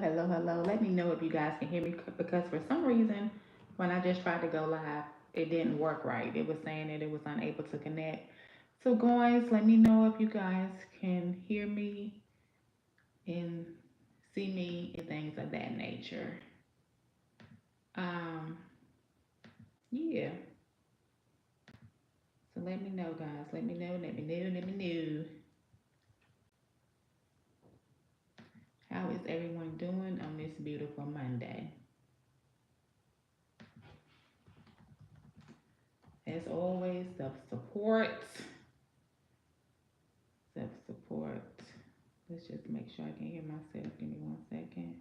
hello, hello. Let me know if you guys can hear me because for some reason, when I just tried to go live, it didn't work right. It was saying that it was unable to connect. So, guys, let me know if you guys can hear me and see me and things of that nature. Um, yeah. So let me know, guys. Let me know. Let me know. Let me know. How is everyone doing on this beautiful Monday? As always, self support. Let's just make sure I can hear myself. Give me 1 second.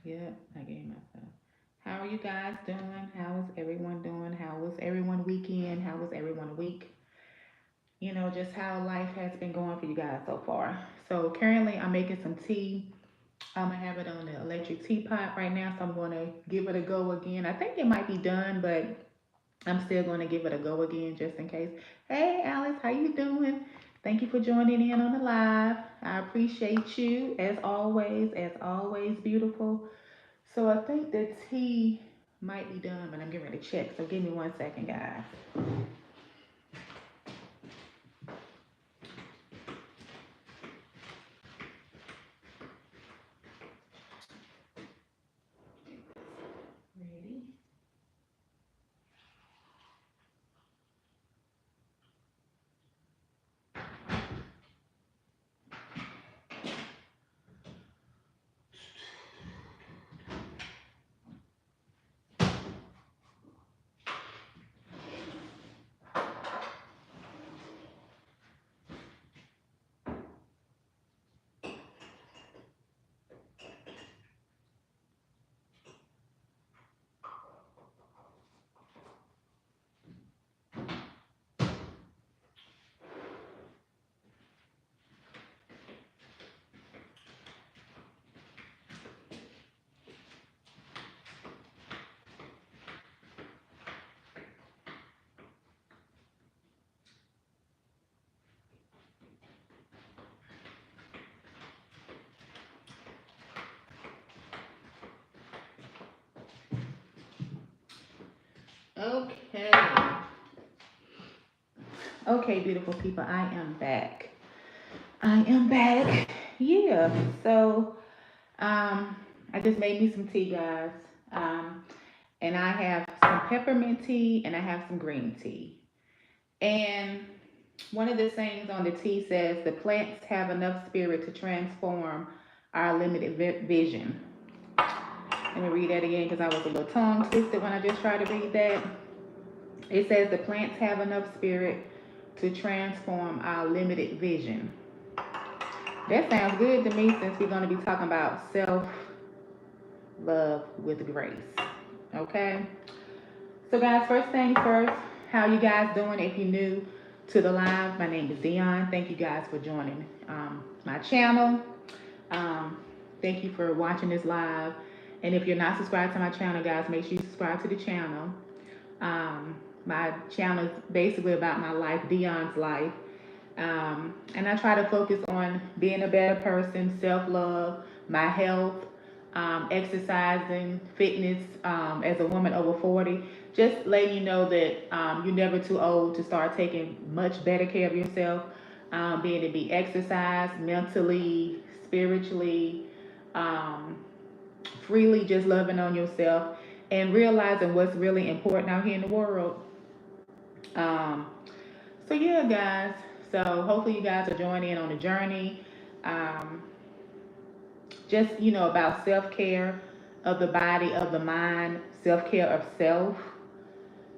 Yep, I can hear myself. How are you guys doing? How is everyone doing? How was everyone weekend? How was everyone week? Just how life has been going for you guys so far. So currently I'm making some tea. I have it on the electric teapot right now, so I'm going to give it a go again. I think it might be done, but I'm still going to give it a go again just in case. Hey, Alice, how you doing? Thank you for joining in on the live. I appreciate you as always, beautiful. So I think the tea might be done, but I'm getting ready to check. So give me 1 second, guys. Ready? Okay. Okay, beautiful people, I am back. I am back. Yeah. So, I just made me some tea, guys. Um, and I have some peppermint tea and I have some green tea. And one of the sayings on the tea says the plants have enough spirit to transform our limited vision. Let me read that again because I was a little tongue twisted when I just tried to read that. It says the plants have enough spirit to transform our limited vision. That sounds good to me since we're going to be talking about self love with grace. Okay? So, guys, first things first, how you guys doing? If you're new to the live, my name is Dionne. Thank you guys for joining my channel. Um, Thank you for watching this live. And if you're not subscribed to my channel, guys, make sure you subscribe to the channel. My channel is basically about my life, Dionne's life. And I try to focus on being a better person, self love, my health, exercising, fitness as a woman over 40. Just letting you know that you're never too old to start taking much better care of yourself, being to be exercised mentally, spiritually, um, freely just loving on yourself and realizing what's really important out here in the world. Um, so yeah, guys. So hopefully you guys are joining in on the journey. Um, just about self care of the body, of the mind, self care of self.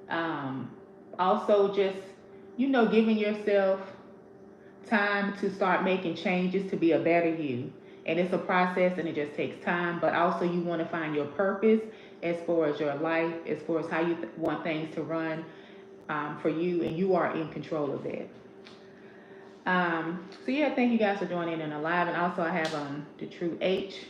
Um, Also, just giving yourself time to start making changes to be a better you. And it's a process, and it just takes time. But also, you want to find your purpose as far as your life, as far as how you want things to run for you, and you are in control of that. So yeah, thank you guys for joining in the live, and also I have the True H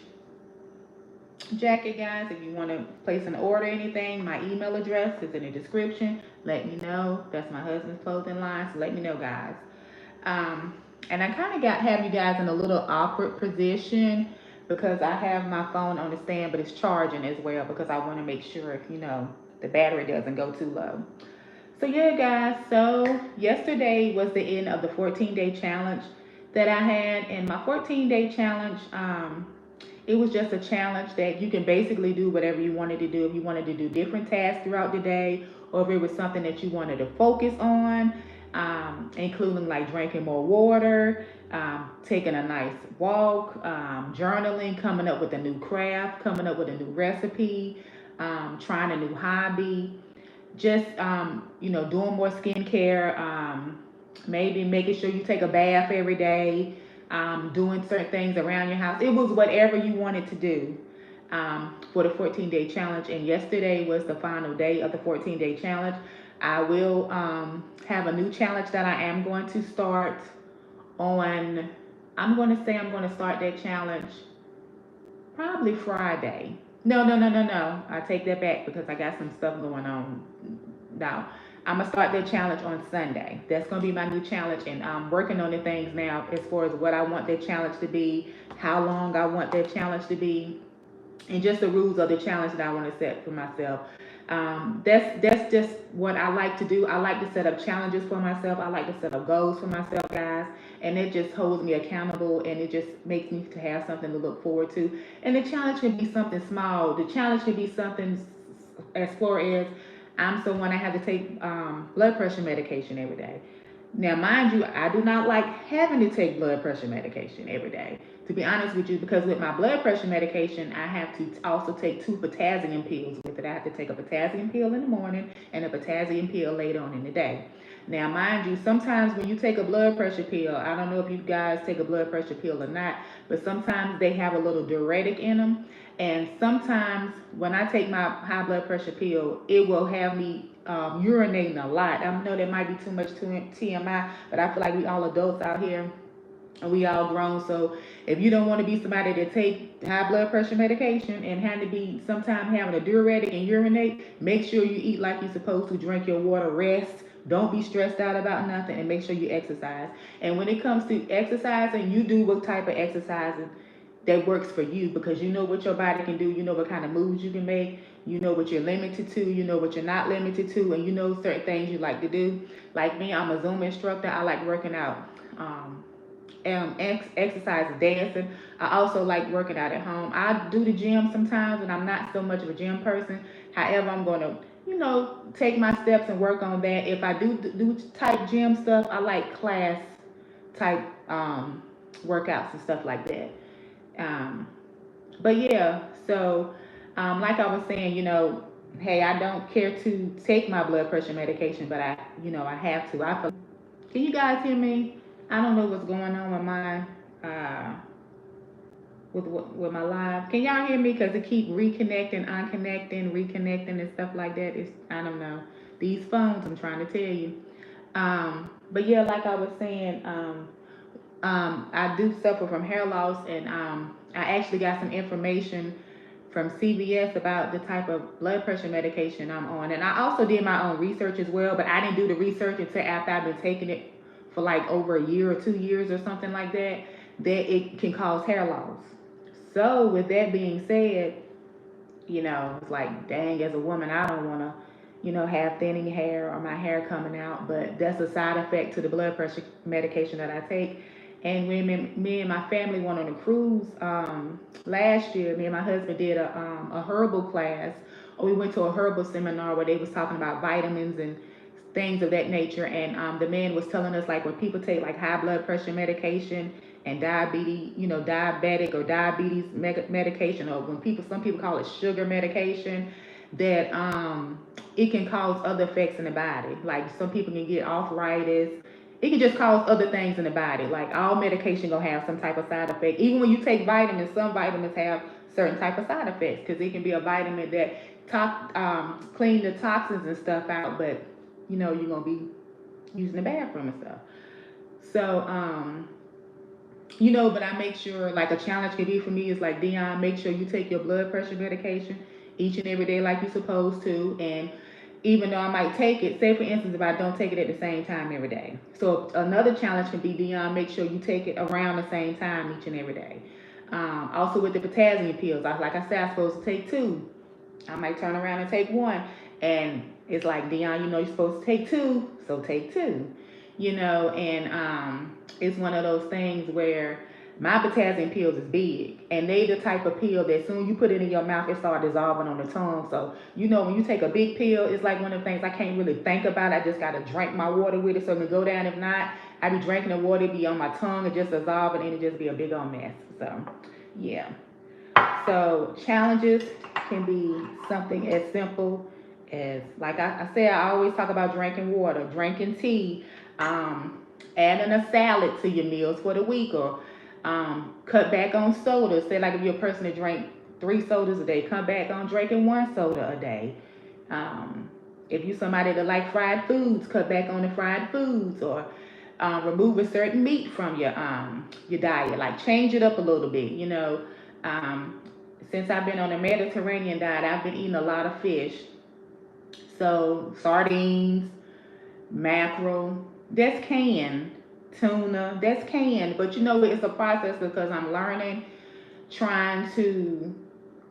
jacket, guys. If you want to place an order, or anything, my email address is in the description. Let me know. That's my husband's clothing line, so let me know, guys. Um, And I kind of have you guys in a little awkward position because I have my phone on the stand, but it's charging as well because I want to make sure, the battery doesn't go too low. So yeah, guys. So yesterday was the end of the 14-day challenge that I had, and my 14-day challenge, it was just a challenge that you can basically do whatever you wanted to do. If you wanted to do different tasks throughout the day, or if it was something that you wanted to focus on, including like drinking more water, taking a nice walk, journaling, coming up with a new craft, coming up with a new recipe, trying a new hobby, just doing more skincare, maybe making sure you take a bath every day, doing certain things around your house. It was whatever you wanted to do, for the 14-day challenge. And yesterday was the final day of the 14-day challenge. I will have a new challenge that I am going to start on. I'm going to say I'm going to start that challenge probably Friday. No, no, no, no, no. I take that back because I got some stuff going on now. I'm gonna start that challenge on Sunday. That's gonna be my new challenge, and I'm working on the things now as far as what I want that challenge to be, how long I want that challenge to be, and just the rules of the challenge that I want to set for myself. That's just what I like to do. I like to set up challenges for myself. I like to set up goals for myself, guys, and it just holds me accountable, and it just makes me to have something to look forward to. And the challenge can be something small. The challenge can be something as far as I'm someone I have to take blood pressure medication every day. Now, mind you, I do not like having to take blood pressure medication every day, to be honest with you, because with my blood pressure medication, I have to also take two potassium pills with it. I have to take a potassium pill in the morning and a potassium pill later on in the day. Now, mind you, sometimes when you take a blood pressure pill, I don't know if you guys take a blood pressure pill or not, but sometimes they have a little diuretic in them. And sometimes when I take my high blood pressure pill, it will have me urinating a lot. I know that might be too much TMI, but I feel like we all adults out here and we all grown. So if you don't want to be somebody that take high blood pressure medication and have to be sometimes having a diuretic and urinate, make sure you eat like you're supposed to, drink your water, rest. Don't be stressed out about nothing, and make sure you exercise. And when it comes to exercising, you do what type of exercising that works for you, because you know what your body can do, you know what kind of moves you can make, you know what you're limited to, you know what you're not limited to, and you know certain things you like to do. Like me, I'm a Zumba instructor. I like working out, exercise, dancing. I also like working out at home. I do the gym sometimes, and I'm not so much of a gym person. However, I'm going to, take my steps and work on that. If I do type gym stuff, I like class type workouts and stuff like that. Um, but yeah, so like I was saying, hey, I don't care to take my blood pressure medication, but I have to. Can you guys hear me? I don't know what's going on with my uh, with my live. Can y'all hear me? Cause it keep reconnecting, unconnecting, reconnecting, and stuff like that. It's I don't know. These phones, I'm trying to tell you. But yeah, like I was saying, I do suffer from hair loss, and I actually got some information from CVS about the type of blood pressure medication I'm on. And I also did my own research as well, but I didn't do the research until after I've been taking it for like over a year or 2 years or something like that, that it can cause hair loss. So with that being said, it's like, dang, as a woman, I don't want to, have thinning hair or my hair coming out, but that's a side effect to the blood pressure medication that I take. And when me and my family went on a cruise last year, me and my husband did a herbal class, or we went to a herbal seminar where they was talking about vitamins and things of that nature. And the man was telling us, like, when people take like high blood pressure medication and diabetes, diabetic or diabetes medication, or when some people call it sugar medication, that it can cause other effects in the body. Like some people can get arthritis. It can just cause other things in the body. Like all medication gonna have some type of side effect. Even when you take vitamins, some vitamins have certain type of side effects, because it can be a vitamin that clean the toxins and stuff out, but you're gonna be using the bathroom and stuff. So but I make sure, like, a challenge can be for me is like, Dionne, make sure you take your blood pressure medication each and every day like you're supposed to. And even though I might take it, say for instance, if I don't take it at the same time every day. So another challenge can be, Dionne, make sure you take it around the same time each and every day. Also with the potassium pills, like I said, I'm supposed to take two. I might turn around and take one. And it's like, Dionne, you're supposed to take two, so take two. And it's one of those things where my potassium pills is big, and they the type of pill that soon you put it in your mouth, it start dissolving on the tongue. So when you take a big pill, it's like one of the things I can't really think about. I just gotta drink my water with it so it can go down. If not, I be drinking the water, it be on my tongue, it just dissolve, and it just be a big old mess. So yeah. So challenges can be something as simple as, like I said, I always talk about drinking water, drinking tea, adding a salad to your meals for the week, or cut back on soda. Say like if you're a person that drink 3 sodas a day, cut back on drinking 1 soda a day. Um, if you're somebody that like fried foods, cut back on the fried foods, or remove a certain meat from your diet. Like change it up a little bit. Um, since I've been on a Mediterranean diet, I've been eating a lot of fish. So sardines, mackerel, that's canned. Tuna, that's canned. But it's a process because I'm learning, trying to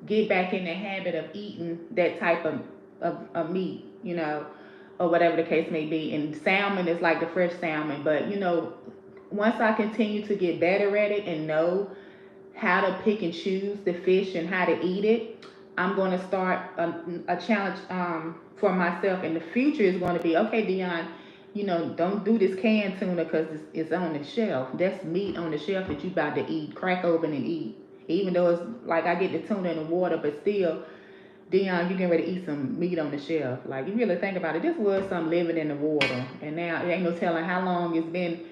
get back in the habit of eating that type of meat, or whatever the case may be. And salmon is like the fresh salmon. But, once I continue to get better at it and know how to pick and choose the fish and how to eat it, I'm going to start a challenge for myself in the future. Is going to be, okay, Dionne, don't do this canned tuna because it's on the shelf. That's meat on the shelf that you about to eat, crack open and eat. Even though it's like I get the tuna in the water, but still, Dionne, you getting ready to eat some meat on the shelf. Like, you really think about it, this was something living in the water. And now it ain't no telling how long it's been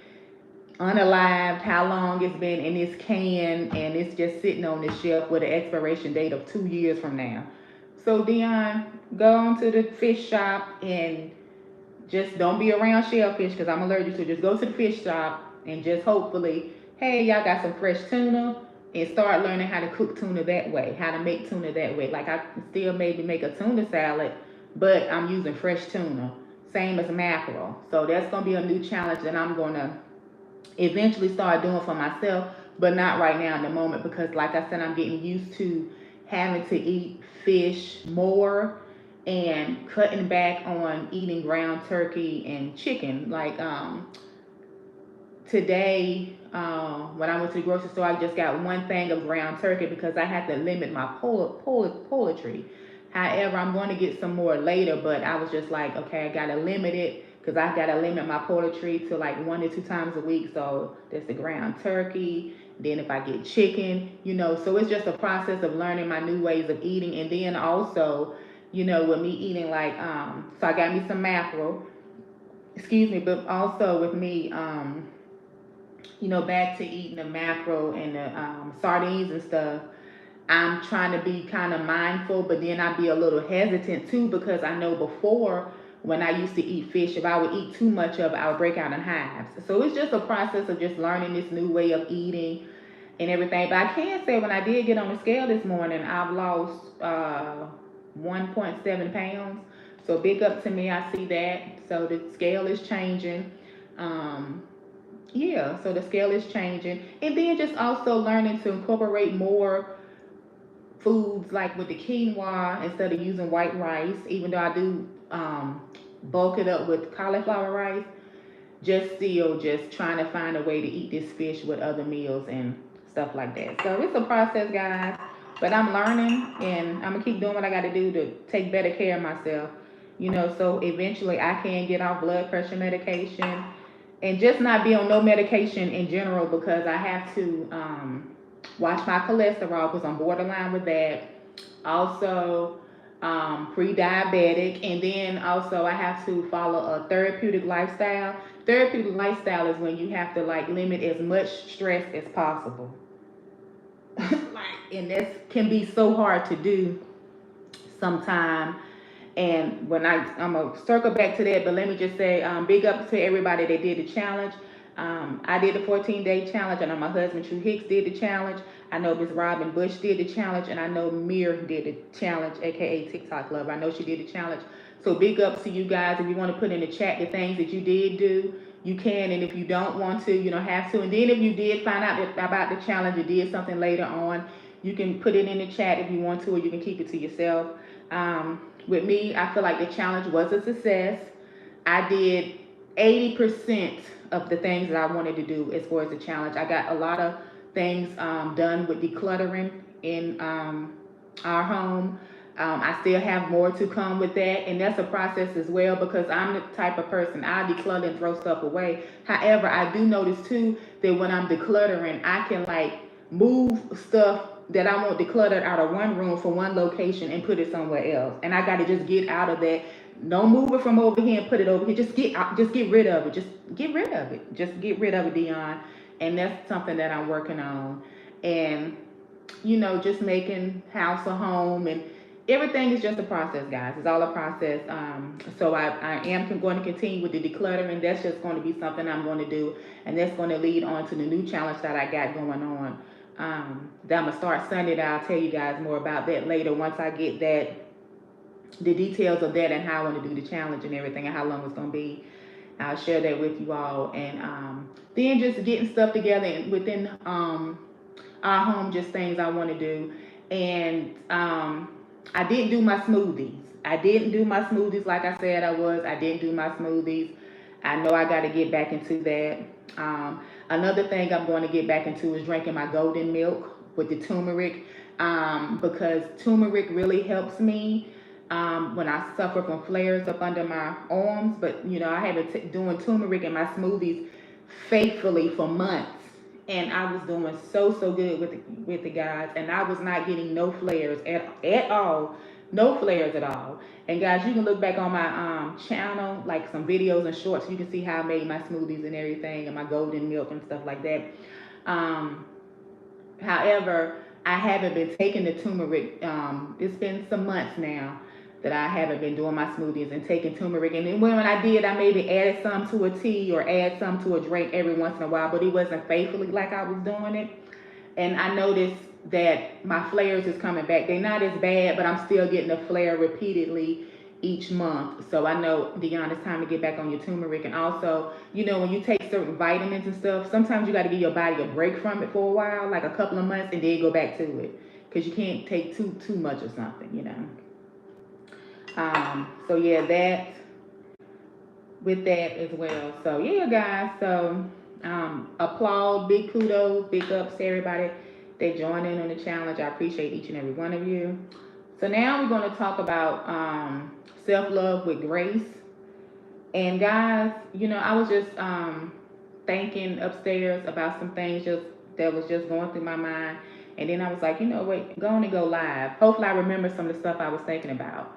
unalived, how long it's been in this can, and it's just sitting on the shelf with an expiration date of 2 years from now. So Dionne, go on to the fish shop and just don't be around shellfish because I'm allergic to it. Just go to the fish shop and just hopefully, hey, y'all got some fresh tuna, and start learning how to cook tuna that way, how to make tuna that way. Like I can still maybe make a tuna salad, but I'm using fresh tuna. Same as mackerel. So that's gonna be a new challenge that I'm gonna eventually start doing for myself, but not right now in the moment because, like I said, I'm getting used to having to eat fish more and cutting back on eating ground turkey and chicken. Like today, when I went to the grocery store, I just got one thing of ground turkey because I had to limit my poultry. However, I'm going to get some more later, but I was just like, okay, I got to limit it because I got to limit my poultry to like 1 to 2 times a week. So that's the ground turkey. Then if I get chicken, so it's just a process of learning my new ways of eating. And then also, with me eating like, so I got me some mackerel, excuse me, but also with me, back to eating the mackerel and the sardines and stuff, I'm trying to be kind of mindful, but then I'd be a little hesitant too because I know before when I used to eat fish, if I would eat too much of it, I would break out in hives. So it's just a process of just learning this new way of eating and everything. But I can say when I did get on the scale this morning, I've lost 1.7 pounds. So big up to me, I see that. So the scale is changing. Um, yeah, so the scale is changing. And then just also learning to incorporate more foods like with the quinoa instead of using white rice, even though I do bulk it up with cauliflower rice, just still just trying to find a way to eat this fish with other meals and stuff like that. So it's a process, guys, but I'm learning and I'm gonna keep doing what I gotta do to take better care of myself, so eventually I can get off blood pressure medication and just not be on no medication in general because I have to watch my cholesterol because I'm borderline with that. Also, pre-diabetic, and then also I have to follow a therapeutic lifestyle. Therapeutic lifestyle is when you have to like limit as much stress as possible. And that can be so hard to do sometimes. And I'm gonna circle back to that, but let me just say, big up to everybody that did the challenge. I did the 14-day challenge. I know my husband True Hicks did the challenge. I know Miss Robin Bush did the challenge, and I know Mir did the challenge, aka TikTok Love. I know she did the challenge. So big ups to you guys. If you want to put in the chat the things that you did do, you can. And if you don't want to, you don't have to. And then if you did find out about the challenge or did something later on, you can put it in the chat if you want to, or you can keep it to yourself. With me, I feel like the challenge was a success. I did 80% of the things that I wanted to do as far as the challenge. I got a lot of things done with decluttering in our home. I still have more to come with that, and that's a process as well because I'm the type of person I declutter and throw stuff away. However, I do notice too that when I'm decluttering, I can like move stuff that I want decluttered out of one room from one location and put it somewhere else, and I got to just get out of that. Don't move it from over here and put it over here. Just get rid of it. Just get rid of it. Just get rid of it, Dionne. And that's something that I'm working on. And just making house a home and everything is just a process, guys. It's all a process. So I am going to continue with the decluttering. That's just going to be something I'm going to do, and that's going to lead on to the new challenge that I got going on. That I'm gonna start Sunday. That I'll tell you guys more about that later once I get the details of that and how I want to do the challenge and everything and how long it's going to be. I'll share that with you all. And then just getting stuff together within our home, just things I want to do. And I didn't do my smoothies. I didn't do my smoothies like I said I was. I didn't do my smoothies. I know I got to get back into that. Another thing I'm going to get back into is drinking my golden milk with the turmeric because turmeric really helps me when I suffer from flares up under my arms. But I have been doing turmeric in my smoothies faithfully for months, and I was doing so good with the guys, and I was not getting no flares at all, no flares at all. And guys, you can look back on my channel, like some videos and shorts. You can see how I made my smoothies and everything, and my golden milk and stuff like that. However, I haven't been taking the turmeric. It's been some months now that I haven't been doing my smoothies and taking turmeric. And then when I did, I maybe added some to a tea or add some to a drink every once in a while, but it wasn't faithfully like I was doing it. And I noticed that my flares is coming back. They're not as bad, but I'm still getting a flare repeatedly each month. So I know, Dionne, it's time to get back on your turmeric. And also, when you take certain vitamins and stuff, sometimes you got to give your body a break from it for a while, like a couple of months, and then go back to it. Because you can't take too much of something. So yeah, that with that as well. So yeah, guys. So applaud, big kudos, big ups to everybody that joined in on the challenge. I appreciate each and every one of you. So now we're going to talk about self-love with grace. And guys, I was just thinking upstairs about some things that was just going through my mind. And then I was like, wait, go on and go live. Hopefully I remember some of the stuff I was thinking about.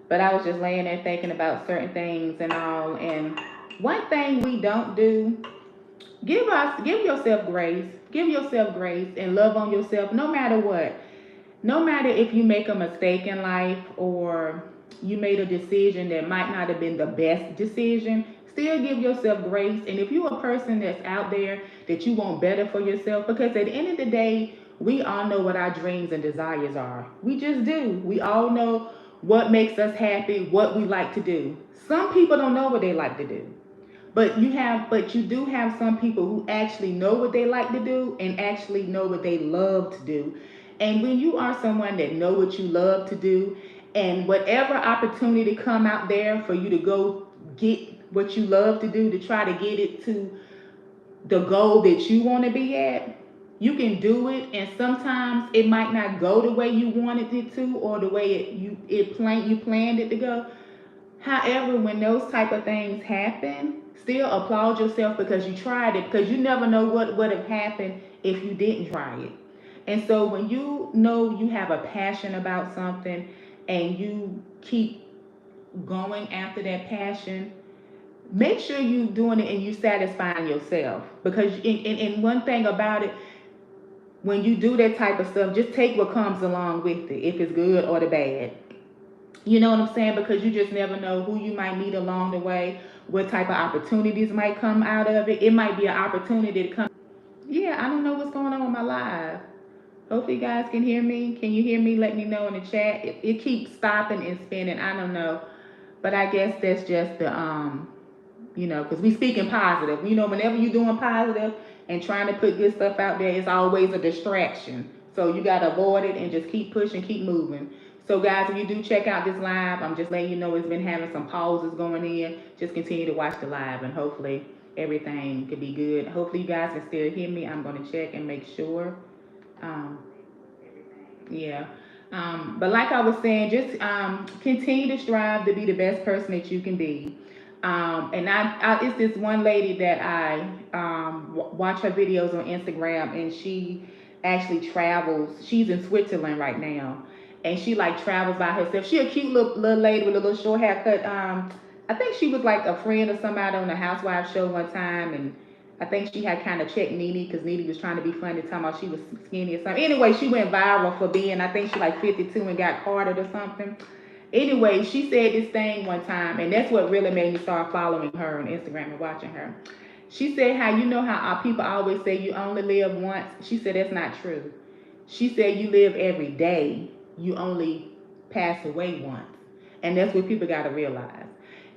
But I was just laying there thinking about certain things and all. And one thing we don't do, give yourself grace. Give yourself grace and love on yourself no matter what. No matter if you make a mistake in life or you made a decision that might not have been the best decision, still give yourself grace. And if you're a person that's out there that you want better for yourself, because at the end of the day, we all know what our dreams and desires are. We just do. We all know what makes us happy, what we like to do. Some people don't know what they like to do. But you do have some people who actually know what they like to do and actually know what they love to do. And when you are someone that know what you love to do, and whatever opportunity come out there for you to go get what you love to do, to try to get it to the goal that you want to be at, you can do it. And sometimes it might not go the way you wanted it to, or the way you planned it to go. However, when those type of things happen, still applaud yourself because you tried it, because you never know what would have happened if you didn't try it. And so when you know you have a passion about something and you keep going after that passion, make sure you're doing it and you satisfying yourself. Because and one thing about it, when you do that type of stuff, just take what comes along with it, if it's good or the bad. You know what I'm saying? Because you just never know who you might meet along the way, what type of opportunities might come out of it. It might be an opportunity to come. Yeah, I don't know what's going on with my live. Hopefully you guys can hear me. Can you hear me? Let me know in the chat. It keeps stopping and spinning. I don't know. But I guess that's just the because we speaking positive. Whenever you're doing positive and trying to put good stuff out there, it's always a distraction. So you gotta avoid it and just keep pushing, keep moving. So guys, if you do check out this live, I'm just letting you know it's been having some pauses going in. Just continue to watch the live and hopefully everything could be good. Hopefully you guys can still hear me. I'm gonna check and make sure. Um, yeah. But like I was saying, just continue to strive to be the best person that you can be. And it's this one lady that I watch her videos on Instagram, and she actually travels. She's in Switzerland right now, and she like travels by herself. She a cute little lady with a little short haircut. I think she was like a friend of somebody on the Housewives show one time, and I think she had kind of checked Nene because Nene was trying to be funny, talking about she was skinny or something. Anyway, she went viral for being, I think she like 52 and got carded or something. Anyway, she said this thing one time, and that's what really made me start following her on Instagram and watching her. She said how how our people always say you only live once. She said that's not true. She said you live every day. You only pass away once. And that's what people got to realize.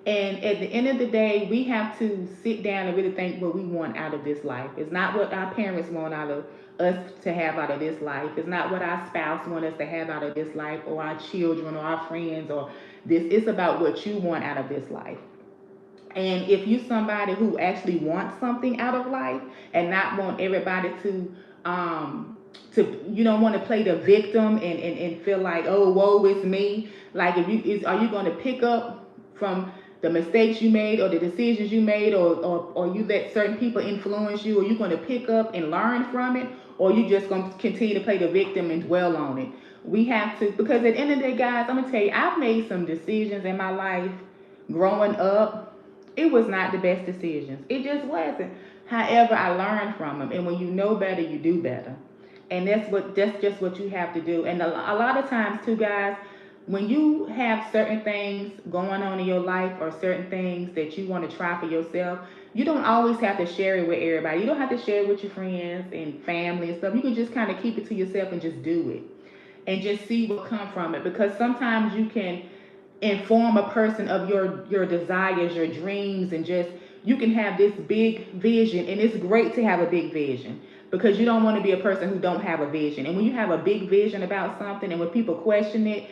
And at the end of the day, we have to sit down and really think what we want out of this life. It's not what our parents want out of us to have out of this life. It's not what our spouse want us to have out of this life, or our children, or our friends, or this. It's about what you want out of this life. And if you somebody who actually wants something out of life and not want everybody to you don't want to play the victim and feel like, oh, woe is me. Like, if you is are you going to pick up from the mistakes you made, or the decisions you made, or you let certain people influence you, or you going to pick up and learn from it, or you just going to continue to play the victim and dwell on it. We have to, because at the end of the day, guys, I'm going to tell you, I've made some decisions in my life growing up. It was not the best decisions. It just wasn't. However, I learned from them. And when you know better, you do better. And that's just what you have to do. And a lot of times too, guys, when you have certain things going on in your life, or certain things that you want to try for yourself, you don't always have to share it with everybody. You don't have to share it with your friends and family and stuff. You can just kind of keep it to yourself and just do it and just see what come from it, because sometimes you can inform a person of your desires, your dreams, and just you can have this big vision. And it's great to have a big vision, because you don't want to be a person who don't have a vision. And when you have a big vision about something, and when people question it,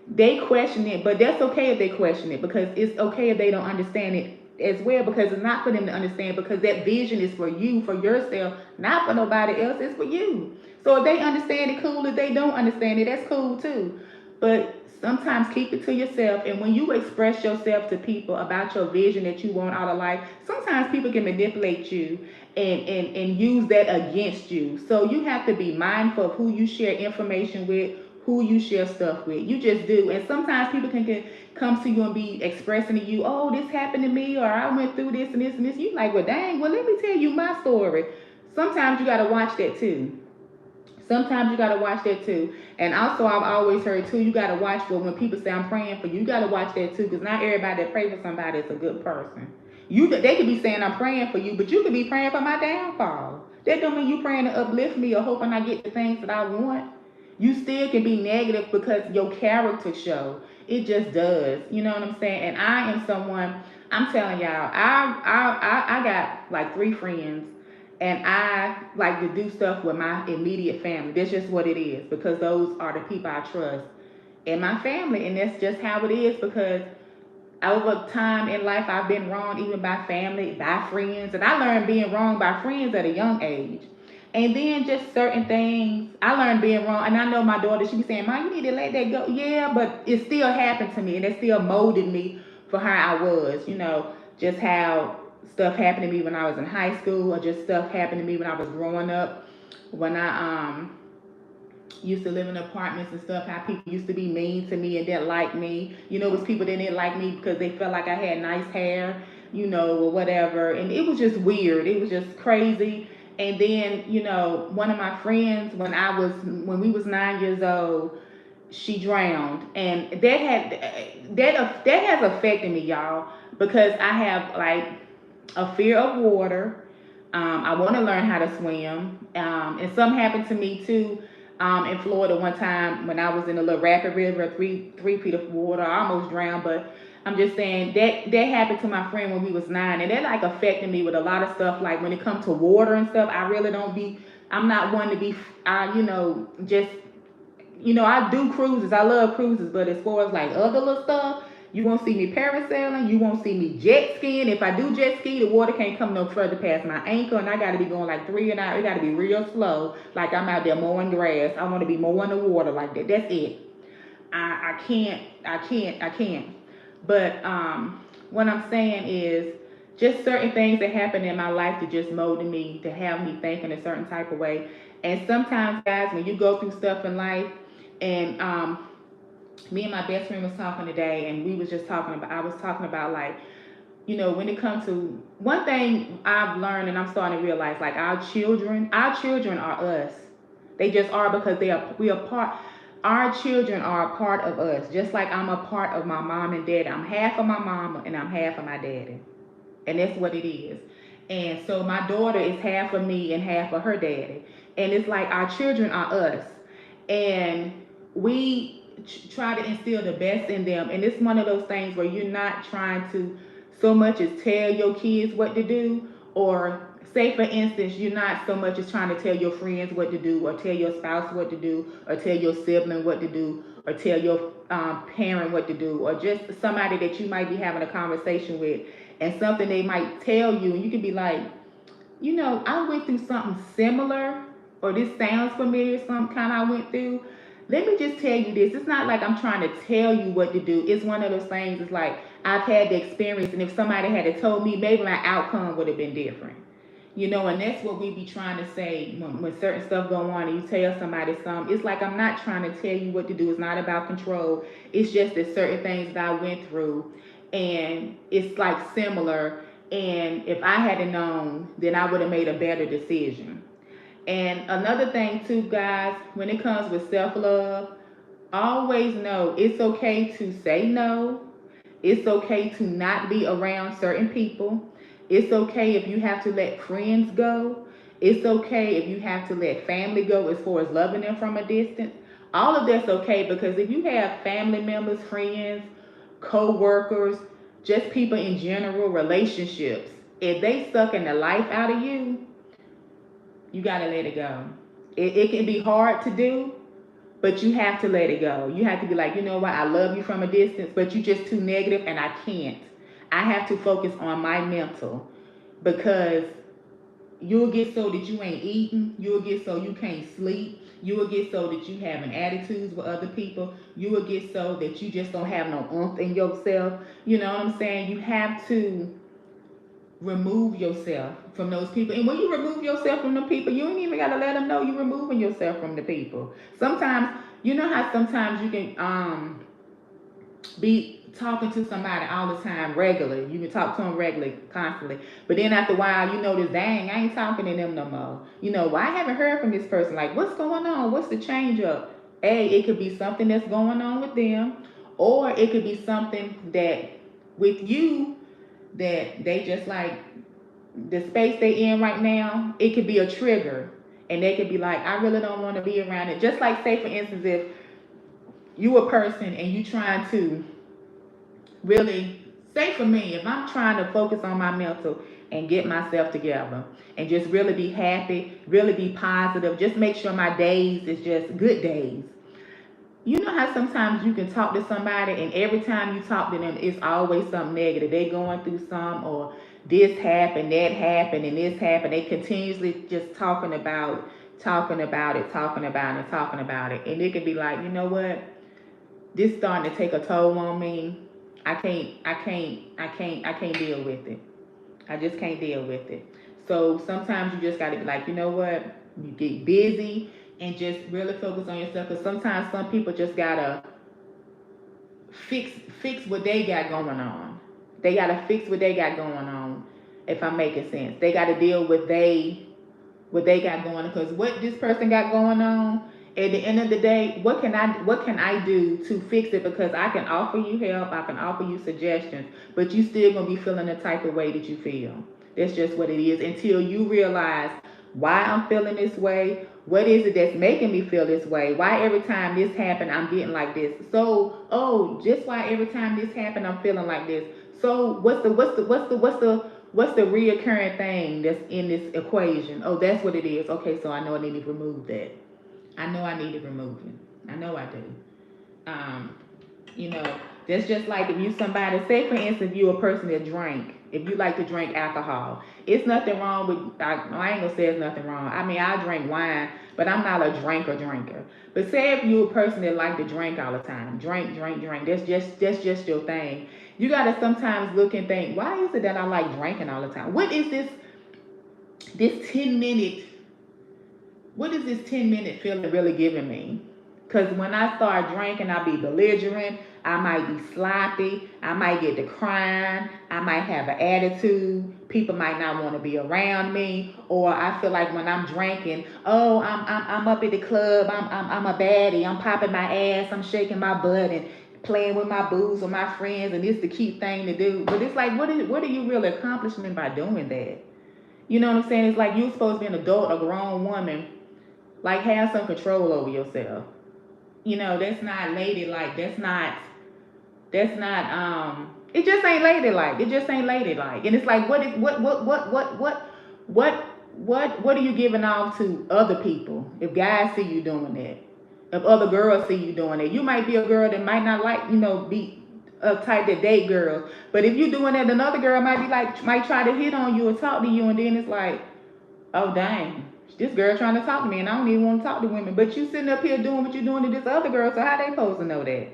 they question it. But that's okay if they question it, because it's okay if they don't understand it as well, because it's not for them to understand, because that vision is for you, for yourself, not for nobody else. It's for you. So if they understand it, cool. If they don't understand it, that's cool too. But sometimes keep it to yourself. And when you express yourself to people about your vision that you want out of life, sometimes people can manipulate you and use that against you. So you have to be mindful of who you share information with, who you share stuff with. You just do. And sometimes people can come to you and be expressing to you, oh, this happened to me, or I went through this and this and this. You like, well, dang, well, let me tell you my story. Sometimes you got to watch that too. Sometimes you gotta watch that too. And also, I've always heard too, you gotta watch for when people say I'm praying for you. You gotta watch that too, because not everybody that prays for somebody is a good person. They could be saying I'm praying for you, but you could be praying for my downfall. That don't mean you praying to uplift me or hoping I get the things that I want. You still can be negative because your character show. It just does. You know what I'm saying? And I am someone. I'm telling y'all, I got like 3 friends, and I like to do stuff with my immediate family. That's just what it is, because those are the people I trust in my family, and that's just how it is. Because over time in life, I've been wrong even by family, by friends, and I learned being wrong by friends at a young age. And then just certain things, I learned being wrong. And I know my daughter, she be saying, "Mom, you need to let that go." Yeah, but it still happened to me, and it still molded me for how I was. Just how stuff happened to me when I was in high school, or just stuff happened to me when I was growing up. When I used to live in apartments and stuff, how people used to be mean to me and didn't like me. It was people that didn't like me because they felt like I had nice hair, or whatever. And it was just weird. It was just crazy. And then, one of my friends, when we was 9 years old, she drowned, and that has affected me, y'all, because I have like a fear of water. I want to learn how to swim. And something happened to me too. In Florida one time when I was in a little rapid river, three feet of water. I almost drowned, but I'm just saying that happened to my friend when we was 9, and that like affected me with a lot of stuff. Like when it comes to water and stuff, I really don't be. I'm not one to be, just I do cruises. I love cruises, but as far as like other little stuff, you won't see me parasailing. You won't see me jet skiing. If I do jet ski, the water can't come no further past my ankle, and I got to be going like 3 an hour. It got to be real slow, like I'm out there mowing grass. I want to be mowing the water like that. That's it. I can't. But what I'm saying is just certain things that happen in my life that just molded me to have me thinking a certain type of way. And sometimes, guys, when you go through stuff in life, and me and my best friend was talking today, and we was just talking about. I was talking about like, when it comes to one thing I've learned, and I'm starting to realize, like our children are us. They just are because we are part. Our children are a part of us, just like I'm a part of my mom and dad. I'm half of my mama and I'm half of my daddy, and that's what it is. And so my daughter is half of me and half of her daddy, and it's like our children are us, and we try to instill the best in them. And it's one of those things where you're not trying to so much as tell your kids what to do, or say for instance, you're not so much as trying to tell your friends what to do, or tell your spouse what to do, or tell your sibling what to do, or tell your parent what to do, or just somebody that you might be having a conversation with, and something they might tell you, and you can be like, I went through something similar, or this sounds familiar, some kind I went through. Let me just tell you this. It's not like I'm trying to tell you what to do. It's one of those things, it's like I've had the experience, and if somebody had told me, maybe my outcome would have been different. And that's what we be trying to say when certain stuff go on and you tell somebody something. It's like I'm not trying to tell you what to do. It's not about control. It's just that certain things that I went through, and it's like similar. And if I had known, then I would have made a better decision. And another thing too, guys, when it comes with self-love, always know it's okay to say no. It's okay to not be around certain people. It's okay if you have to let friends go. It's okay if you have to let family go as far as loving them from a distance. All of that's okay, because if you have family members, friends, co-workers, just people in general, relationships, if they sucking the life out of you, you gotta let it go. It can be hard to do, but you have to let it go. You have to be like, you know what, I love you from a distance, but you're just too negative and I can't. I have to focus on my mental, because you'll get so that you ain't eating, you'll get so you can't sleep, you will get so that you having attitudes with other people, you will get so that you just don't have no oomph in yourself. You know what I'm saying? You have to remove yourself from those people. And when you remove yourself from the people, you ain't even got to let them know you're removing yourself from the people. Sometimes, you know how sometimes you can be talking to somebody all the time, regularly. You can talk to them regularly, constantly. But then after a while, you notice, dang, I ain't talking to them no more. Well, I haven't heard from this person. Like, what's going on? What's the change up? It could be something that's going on with them, or it could be something that with you that they just like the space they in right now. It could be a trigger, and they could be like, I really don't want to be around it. Just like, say for instance, if you a person and you trying to really, say for me, if I'm trying to focus on my mental and get myself together and just really be happy, really be positive, just make sure my days is just good days. You know how sometimes you can talk to somebody, and every time you talk to them, it's always something negative. They going through some, or this happened, that happened, and this happened. They continuously just talking about it. And it can be like, you know what? This starting to take a toll on me. I can't deal with it. I just can't deal with it. So sometimes you just gotta be like, you know what? You get busy and just really focus on yourself. Because sometimes some people just gotta fix what they got going on. They gotta fix what they got going on. If I'm making sense, they gotta deal with what they got going on. Because what this person got going on, at the end of the day, what can I do to fix it? Because I can offer you help, I can offer you suggestions, but you still gonna be feeling the type of way that you feel. That's just what it is, until you realize why I'm feeling this way, What is it that's making me feel this way? Why every time this happen, I'm getting like this? So, oh, just why every time this happen, I'm feeling like this? So, what's the reoccurring thing that's in this equation? Oh, that's what it is. Okay, so I know I need to remove that. I know I need to remove it. I know I do. Um, you know, that's just like if you somebody, say for instance, you a person that drink. If you like to drink alcohol, it's nothing wrong with. I ain't gonna say it's nothing wrong. I mean, I drink wine, but I'm not a drinker. But say if you a person that like to drink all the time, drink. That's just your thing. You gotta sometimes look and think, why is it that I like drinking all the time? What is this 10 minute what is this 10-minute feeling really giving me? Because when I start drinking, I be belligerent. I might be sloppy. I might get to crying. I might have an attitude. People might not want to be around me. Or I feel like when I'm drinking, oh, I'm up at the club. I'm a baddie. I'm popping my ass. I'm shaking my butt and playing with my booze with my friends. And it's the cute thing to do. But it's like, what are you really accomplishing by doing that? You know what I'm saying? It's like you're supposed to be an adult, a grown woman, like have some control over yourself. That's not ladylike. That's not it just ain't ladylike. It just ain't ladylike. And it's like what are you giving off to other people if guys see you doing that? If other girls see you doing it. You might be a girl that might not like, be a type that date girls. But if you doing that, another girl might try to hit on you or talk to you, and then it's like, oh dang, this girl trying to talk to me, and I don't even want to talk to women. But you sitting up here doing what you're doing to this other girl, so how they supposed to know that?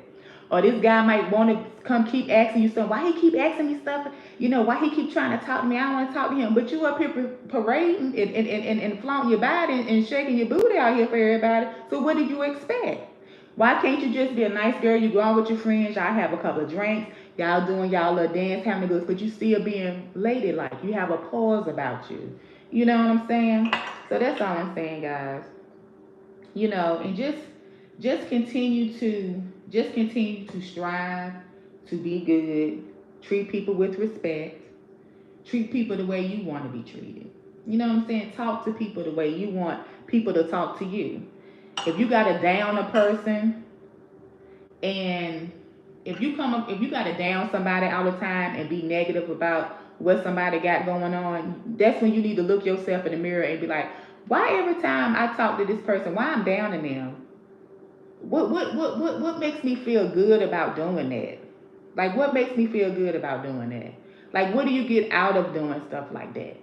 Or this guy might want to come keep asking you something. Why he keep asking me stuff? Why he keep trying to talk to me? I don't want to talk to him. But you up here parading and flaunting your body and shaking your booty out here for everybody. So what did you expect? Why can't you just be a nice girl? You go out with your friends, y'all have a couple of drinks, y'all doing y'all little dance, having a good, but you still being ladylike. You have a pause about you. You know what I'm saying? So that's all I'm saying, guys. And just continue to strive to be good, treat people with respect, treat people the way you want to be treated. You know what I'm saying? Talk to people the way you want people to talk to you. If you gotta down a person, and if you gotta down somebody all the time and be negative about what somebody got going on, that's when you need to look yourself in the mirror and be like, why every time I talk to this person, why I'm downing them? What makes me feel good about doing that? Like, what makes me feel good about doing that? Like, what do you get out of doing stuff like that?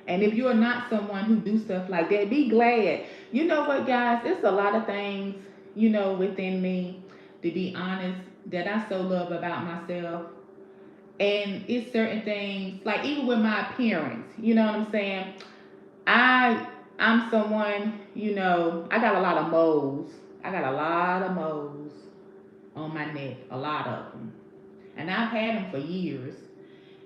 And if you're not someone who do stuff like that, be glad. You know what, guys? It's a lot of things, within me, to be honest, that I so love about myself. And it's certain things, like even with my appearance, you know what I'm saying? I I'm someone, I got a lot of moles. I got a lot of moles on my neck, a lot of them. And I've had them for years.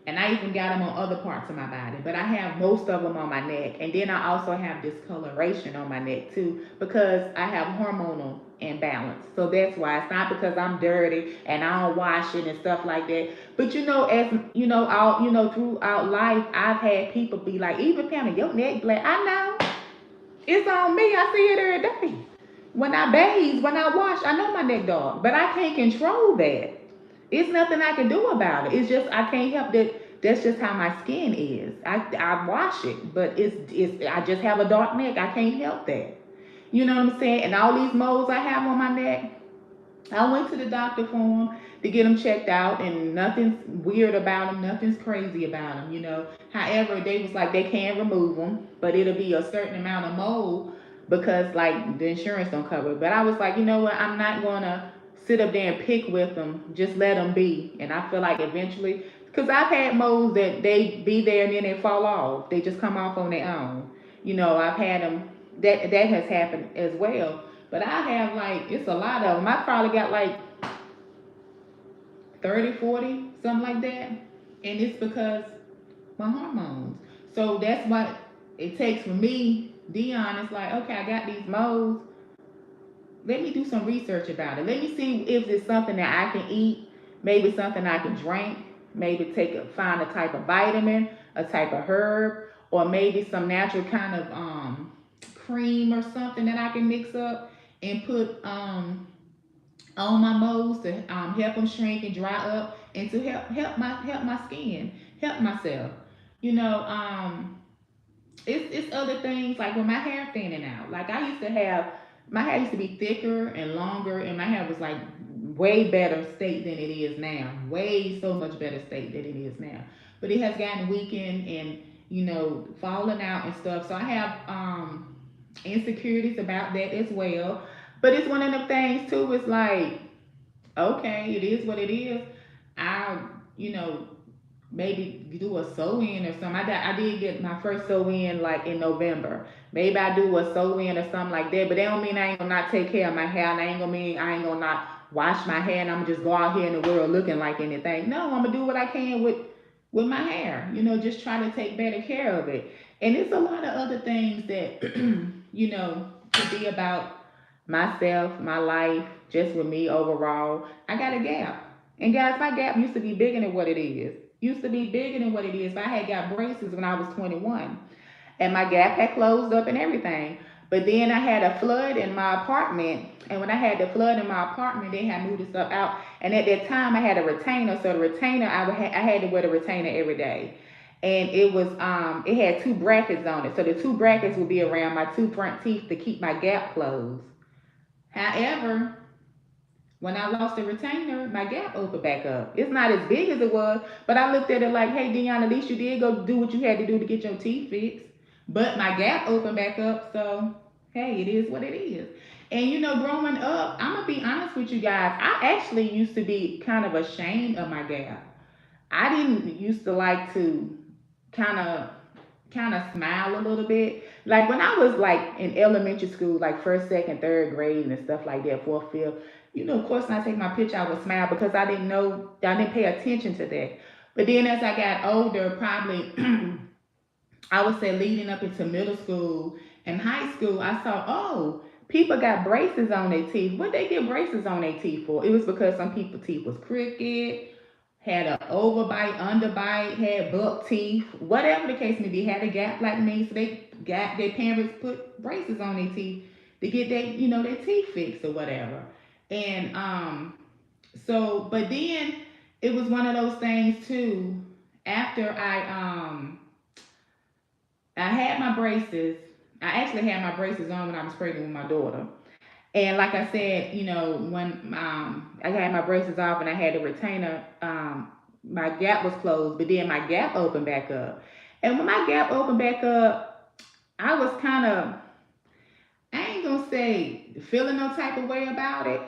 And I even got them on other parts of my body, but I have most of them on my neck. And then I also have discoloration on my neck too, because I have hormonal imbalance. So that's why. It's not because I'm dirty and I don't wash it and stuff like that. But as all throughout life, I've had people be like, even family, your neck black. I know it's on me. I see it every day. When I bathe, when I wash, I know my neck dog, but I can't control that. It's nothing I can do about it. It's just I can't help that. That's just how my skin is. I wash it, but it's I just have a dark neck. I can't help that. You know what I'm saying? And all these moles I have on my neck, I went to the doctor for them to get them checked out, and nothing's weird about them. Nothing's crazy about them. However, they was like they can remove them, but it'll be a certain amount of mold because like the insurance don't cover it. But I was like, you know what? I'm not gonna sit up there and pick with them. Just let them be. And I feel like eventually, because I've had moles that they be there and then they fall off. They just come off on their own. I've had them. That has happened as well. But I have like, it's a lot of them. I probably got like 30, 40, something like that. And it's because my hormones. So that's what it takes for me, Dionne. It's like, okay, I got these moles. Let me do some research about it. Let me see if it's something that I can eat, maybe something I can drink, maybe find a type of vitamin, a type of herb, or maybe some natural kind of cream or something that I can mix up and put on my moles to help them shrink and dry up, and to help my skin, help myself. You know, it's other things like when my hair thinning out. Like I used to have, my hair used to be thicker and longer, and my hair was like way better state than it is now. Way so much better state than it is now. But it has gotten weakened and falling out and stuff. So I have insecurities about that as well. But it's one of them things too. It's like, okay, it is what it is. I'll, maybe do a sew in or something. I did get my first sew in like in November. Maybe I do a sew in or something like that. But that don't mean I ain't gonna not take care of my hair. And that ain't gonna mean I ain't gonna not wash my hair and I'm gonna just go out here in the world looking like anything. No, I'm gonna do what I can with my hair. Just try to take better care of it. And it's a lot of other things that to be about myself, my life, just with me overall. I got a gap. And guys, my gap used to be bigger than what it is. Used to be bigger than what it is. I had got braces when I was 21. And my gap had closed up and everything. But then I had a flood in my apartment. And when I had the flood in my apartment, they had moved the stuff out. And at that time, I had a retainer. So the retainer, I had to wear the retainer every day. And it had two brackets on it. So the two brackets would be around my two front teeth to keep my gap closed. However, when I lost the retainer, my gap opened back up. It's not as big as it was, but I looked at it like, hey, Dionne, at least you did go do what you had to do to get your teeth fixed. But my gap opened back up, so hey, it is what it is. And growing up, I'm gonna be honest with you guys. I actually used to be kind of ashamed of my gap. I didn't used to like to kind of smile a little bit. Like when I was like in elementary school, like first, second, third grade and stuff like that, fourth, fifth. Of course, when I take my picture, I would smile because I didn't know, I didn't pay attention to that. But then as I got older, probably I would say leading up into middle school and high school, I saw, oh, people got braces on their teeth. What they get braces on their teeth for? It was because some people's teeth was crooked, had an overbite, underbite, had buck teeth, whatever the case may be, had a gap like me. So they got their parents put braces on their teeth to get their teeth fixed or whatever. And but then it was one of those things too. After I had my braces, I actually had my braces on when I was pregnant with my daughter. And like I said, when I had my braces off and I had the retainer, my gap was closed, but then my gap opened back up. And when my gap opened back up, I was kind of, I ain't gonna say feeling no type of way about it,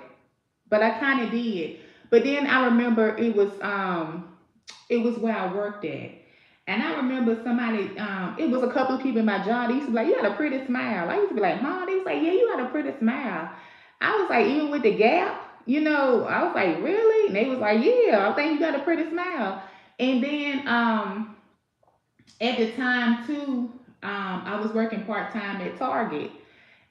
but I kind of did. But then I remember it was where I worked at. And I remember somebody, it was a couple of people in my job. They used to be like, you got a pretty smile. I used to be like, huh? They was like, yeah, you got a pretty smile. I was like, even with the gap, I was like, really? And they was like, yeah, I think you got a pretty smile. And then at the time too, I was working part time at Target.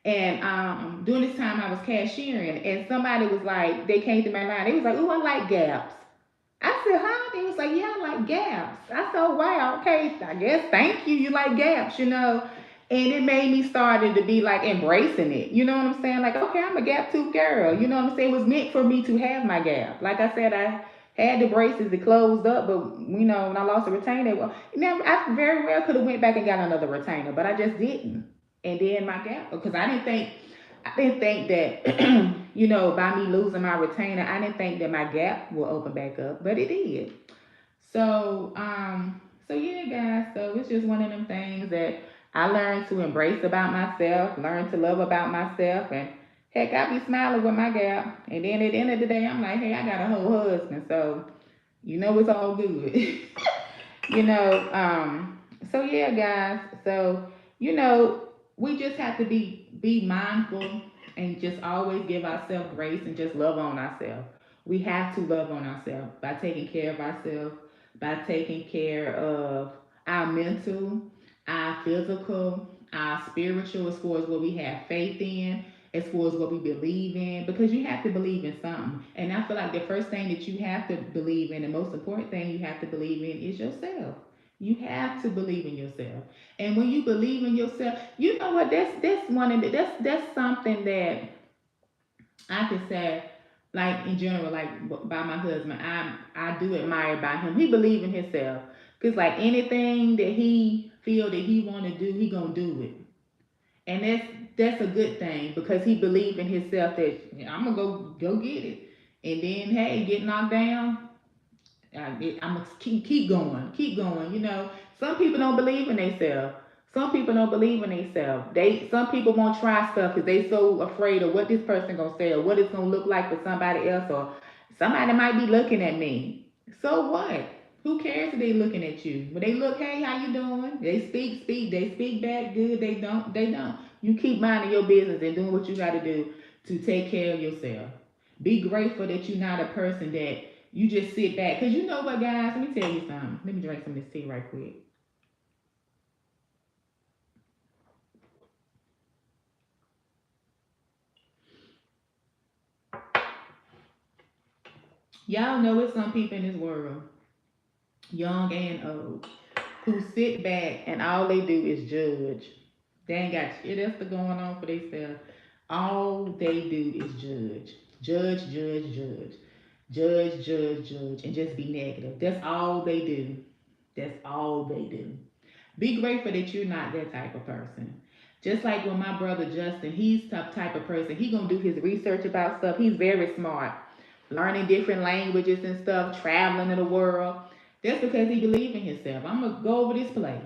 And during this time, I was cashiering, and somebody was like, they came to my line. They was like, "Oh, I like gaps." I said, "Huh?" They was like, "Yeah, I like gaps." I said, "Oh, wow, okay, I guess thank you. You like gaps. And it made me started to be like embracing it. You know what I'm saying? Like, okay, I'm a gap tooth girl. You know what I'm saying? It was meant for me to have my gap. Like I said, I had the braces that closed up, but when I lost the retainer, well, I very well could have went back and got another retainer, but I just didn't. And then my gap, because I didn't think that by me losing my retainer, I didn't think that my gap will open back up, but it did. So yeah, guys. So it's just one of them things that I learned to embrace about myself, learn to love about myself, and heck, I be smiling with my gap. And then at the end of the day, I'm like, hey, I got a whole husband, so it's all good. you know. So yeah, guys. So you know, we just have to be mindful and just always give ourselves grace and just love on ourselves. We have to love on ourselves by taking care of ourselves, by taking care of our mental, our physical, our spiritual, as far as what we have faith in, as far as what we believe in, because you have to believe in something. And I feel like the first thing that you have to believe in, the most important thing you have to believe in is yourself. You have to believe in yourself. And when you believe in yourself, you know what? That's one of the, that's something that I could say, like in general, like by my husband, I do admire by him. He believe in himself, cause like anything that he feel that he want to do, he gonna do it, and that's a good thing because he believe in himself that I'm gonna go get it, and then hey, get knocked down, I'm gonna keep going, keep going. You know, some people don't believe in themselves. Some people don't believe in themselves. Some people won't try stuff because they so afraid of what this person gonna say or what it's gonna look like for somebody else, or somebody might be looking at me. So what? Who cares if they looking at you? When they look, hey, how you doing? They speak. They speak back good. They don't. You keep minding your business and doing what you got to do to take care of yourself. Be grateful that you're not a person that you just sit back. Because you know what, guys? Let me tell you something. Let me drink some of this tea right quick. Y'all know it's some people in this world, young and old, who sit back and all they do is judge. They ain't got shit else to going on for themselves. All they do is judge. Judge, judge, judge. Judge, judge, judge. And just be negative. That's all they do. That's all they do. Be grateful that you're not that type of person. Just like with my brother Justin, he's the type of person. He gonna do his research about stuff. He's very smart, learning different languages and stuff, traveling in the world. That's because he believes in himself. I'm gonna go over this place.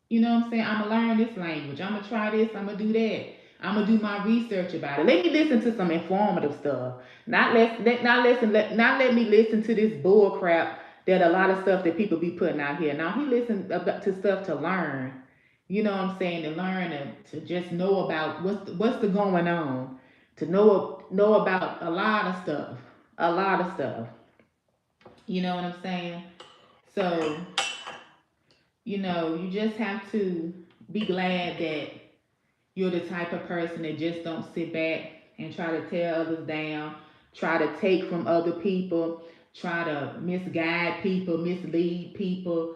You know what I'm saying? I'm gonna learn this language. I'm gonna try this. I'm gonna do that. I'm gonna do my research about it. Let me listen to some informative stuff. Not let me listen to this bull crap that a lot of stuff that people be putting out here. Now he listens to stuff to learn. You know what I'm saying? To learn and to just know about what's the going on. To know about a lot of stuff. A lot of stuff. You know what I'm saying? So you just have to be glad that you're the type of person that just don't sit back and try to tear others down, try to take from other people, try to misguide people, mislead people,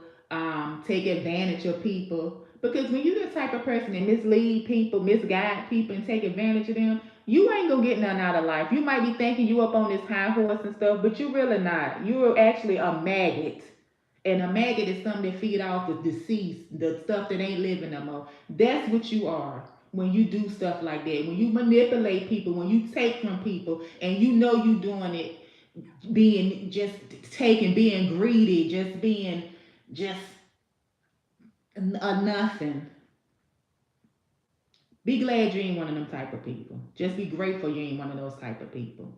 take advantage of people. Because when you're the type of person that mislead people, misguide people, and take advantage of them, you ain't gonna get nothing out of life. You might be thinking you up on this high horse and stuff, but you really not. You're actually a maggot. And a maggot is something that feed off the deceased, the stuff that ain't living no more. That's what you are when you do stuff like that. When you manipulate people, when you take from people, and you know you doing it, being just taking, being greedy, just being just a nothing. Be glad you ain't one of them type of people. Just be grateful you ain't one of those type of people.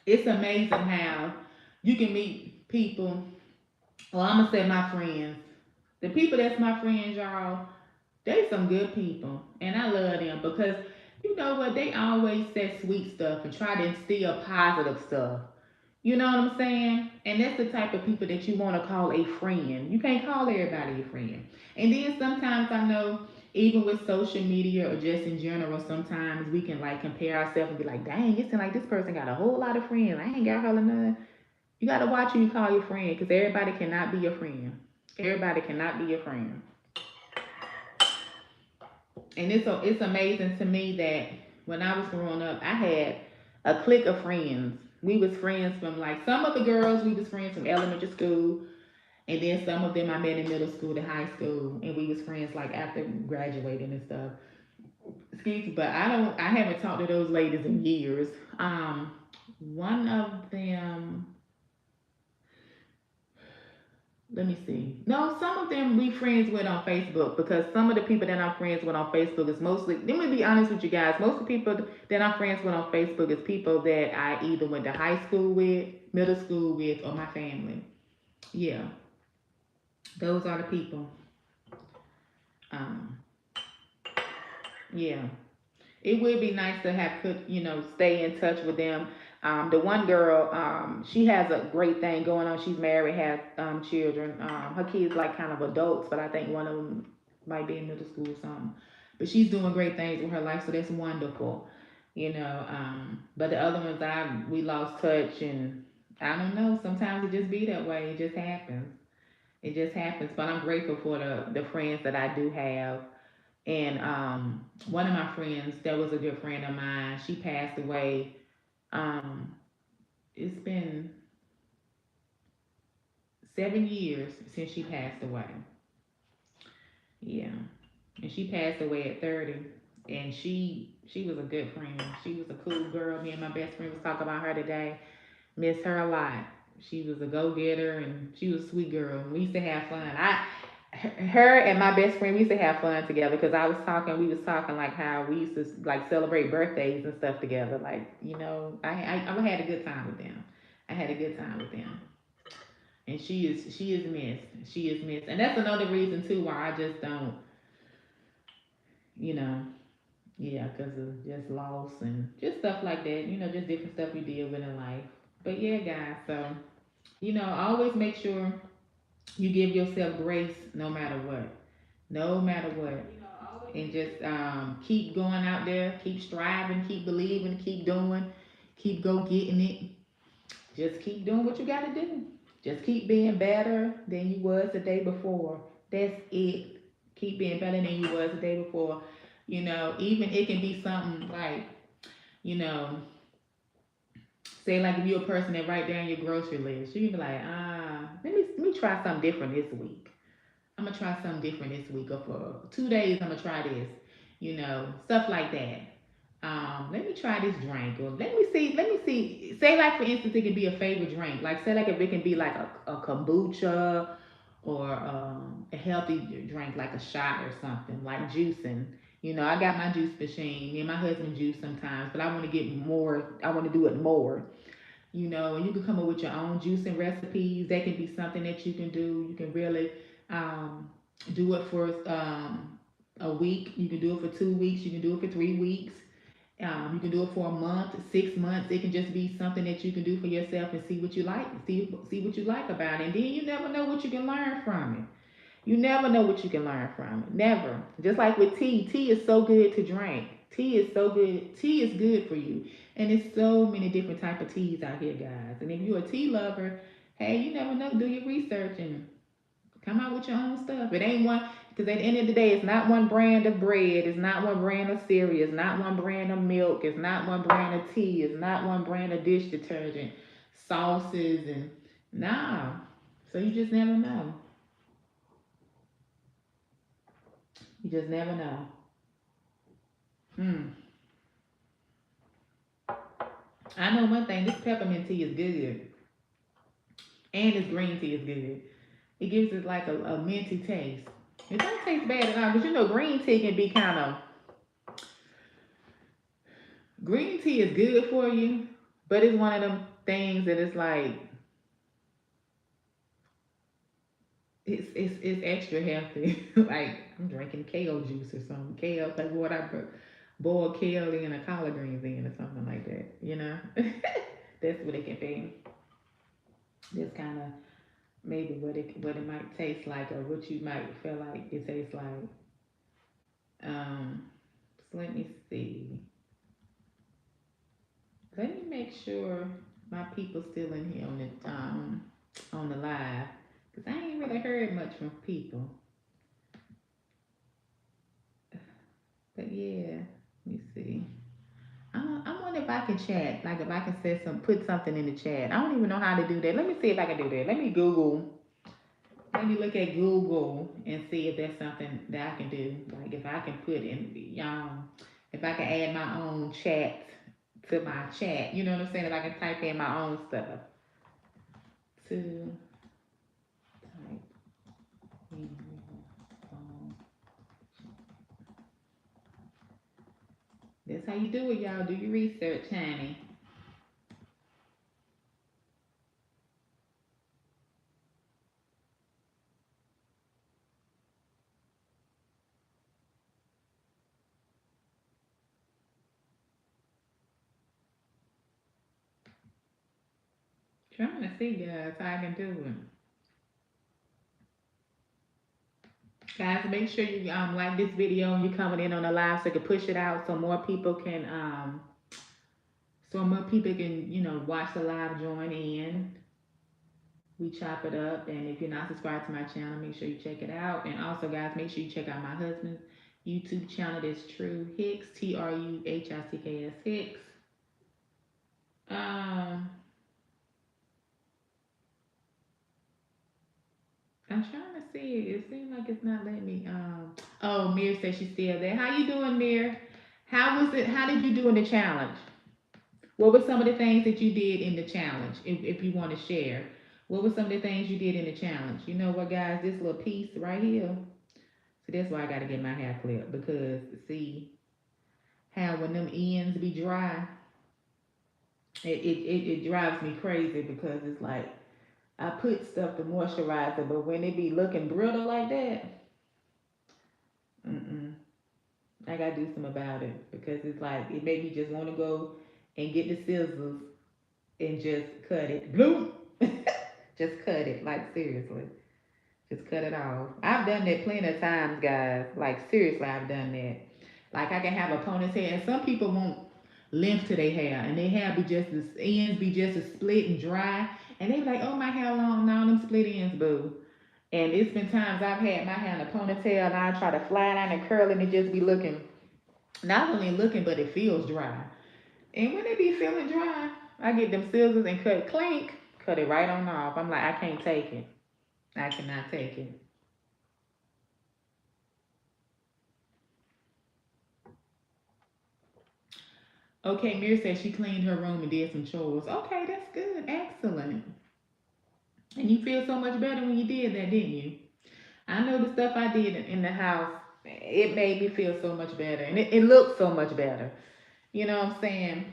It's amazing how you can meet people. Well, I'm gonna say my friends. The people that's my friends, y'all, they some good people. And I love them because you know what? They always say sweet stuff and try to instill positive stuff. You know what I'm saying? And that's the type of people that you want to call a friend. You can't call everybody a friend. And then sometimes I know, even with social media or just in general, sometimes we can like compare ourselves and be like, dang, it seems like this person got a whole lot of friends. I ain't got hardly none. You got to watch who you call your friend because everybody cannot be your friend. Everybody cannot be your friend. And it's amazing to me that when I was growing up, I had a clique of friends. We was friends from like some of the girls we was friends from elementary school, and then some of them I met in middle school to high school, and we was friends like after graduating and stuff. Excuse me, but I haven't talked to those ladies in years. One of them, let me see. No, some of them we friends with on Facebook because some of the people that I'm friends with on Facebook is mostly. Let me be honest with you guys. Most of the people that I'm friends with on Facebook is people that I either went to high school with, middle school with, or my family. Yeah, those are the people. Um, yeah. It would be nice to have could stay in touch with them. The one girl, she has a great thing going on. She's married, has children. Her kids like kind of adults, but I think one of them might be in middle school or something. But she's doing great things with her life, so that's wonderful. But the other ones, we lost touch, and I don't know. Sometimes it just be that way. It just happens. It just happens. But I'm grateful for the friends that I do have. And one of my friends, that was a good friend of mine, she passed away. Um, it's been 7 years since she passed away. Yeah, and she passed away at 30. And she was a good friend. She was a cool girl. Me and my best friend was talking about her today. Miss her a lot. She was a go getter, and she was a sweet girl. We used to have fun. Her and my best friend, we used to have fun together because we was talking like how we used to like celebrate birthdays and stuff together. Like I had a good time with them. I had a good time with them, and she is missed. She is missed, and that's another reason too why I just don't, you know, yeah, because of just loss and just stuff like that. Just different stuff we deal with in life. But yeah, guys. So always make sure you give yourself grace no matter what. No matter what. And just keep going out there, keep striving, keep believing, keep doing, keep go getting it. Just keep doing what you gotta do. Just keep being better than you was the day before. That's it. Keep being better than you was the day before. Even it can be something like, you know, say like if you're a person that write down your grocery list, you can be like, let me try something different this week. I'm gonna try something different this week, or for 2 days I'm gonna try this. Stuff like that. Let me try this drink, or let me see. Say like for instance, it could be a favorite drink. Like say like if it can be like a kombucha, or a healthy drink like a shot or something like juicing. I got my juice machine. Me and my husband juice sometimes, but I want to get more. I want to do it more. And you can come up with your own juicing recipes. That can be something that you can do. You can really um, do it for a week. You can do it for 2 weeks. You can do it for 3 weeks. You can do it for a month, 6 months. It can just be something that you can do for yourself and see what you like. See what you like about it. And then you never know what you can learn from it. You never know what you can learn from it. Never. Just like with tea. Tea is so good to drink. Tea is so good. Tea is good for you. And there's so many different type of teas out here, guys. And if you're a tea lover, hey, you never know. Do your research and come out with your own stuff. It ain't one, because at the end of the day, it's not one brand of bread. It's not one brand of cereal. It's not one brand of milk. It's not one brand of tea. It's not one brand of dish detergent, sauces, and nah. So you just never know. You just never know. Hmm. I know one thing. This peppermint tea is good, and this green tea is good. It gives it like a minty taste. It don't taste bad at all, because green tea can be kind of, green tea is good for you, but it's one of them things that it's like it's extra healthy. Like I'm drinking kale juice or something. Kale, like what I boil kale in, a collard greens in, or something like that. That's what it can be. This kind of maybe what it might taste like, or what you might feel like it tastes like. Um, so let me see. Let me make sure my people still in here on the live, because I ain't really heard much from people. But yeah, let me see. I wonder if I can chat, like if I can put something in the chat. I don't even know how to do that. Let me see if I can do that. Let me Google. Let me look at Google and see if that's something that I can do. Like if I can put in, if I can add my own chat to my chat. You know what I'm saying? If I can type in my own stuff to type in. um, That's how you do it, y'all. Do your research, honey. Trying to see, guys, how I can do it. Guys, make sure you like this video and you coming in on the live so you can push it out so more people can so more people can, watch the live, join in. We chop it up, and if you're not subscribed to my channel, make sure you check it out. And also, guys, make sure you check out my husband's YouTube channel. That's True Hicks, Truhicks Hicks. Um, I'm trying to see. It seems like it's not letting me. Oh, Mir says she's still there. How you doing, Mir? How was it? How did you do in the challenge? What were some of the things that you did in the challenge? If you want to share, what were some of the things you did in the challenge? You know what, guys? This little piece right here. So that's why I got to get my hair clipped, because see how when them ends be dry, it drives me crazy, because it's like I put stuff to moisturize it, but when it be looking brittle like that, mm-mm, I gotta do something about it, because it's like it make me just want to go and get the scissors and just cut it. Bloom. Just cut it. Like seriously. Just cut it off. I've done that plenty of times, guys. Like seriously, I've done that. Like I can have a ponytail, and some people want length to their hair, and their hair be just the ends be just as split and dry, and they be like, "Oh, my hair long." Now them split ends, boo. And it's been times I've had my hair in a ponytail, and I try to fly down and curl, and it just be looking, not only looking, but it feels dry. And when it be feeling dry, I get them scissors and cut clink, cut it right on off. I'm like, I can't take it. I cannot take it. Okay, Mir said she cleaned her room and did some chores. Okay, that's good. Excellent. And you feel so much better when you did that, didn't you? I know the stuff I did in the house, it made me feel so much better. And it looked so much better. You know what I'm saying?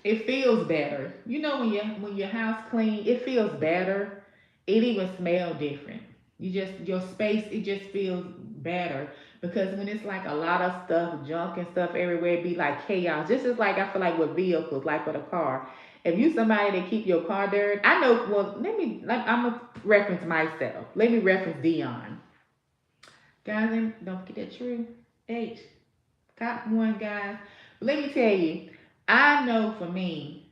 It feels better. You know when your house clean, it feels better. It even smell different. You just your space, it just feels better, because when it's like a lot of stuff, junk and stuff everywhere, it be like chaos. Just as like I feel like with vehicles, like with a car. If you somebody that keep your car dirty, I know. Well, let me. Like, I'm gonna reference myself. Let me reference Dionne. Guys, don't forget that true H. Got one, guys. Let me tell you, I know for me,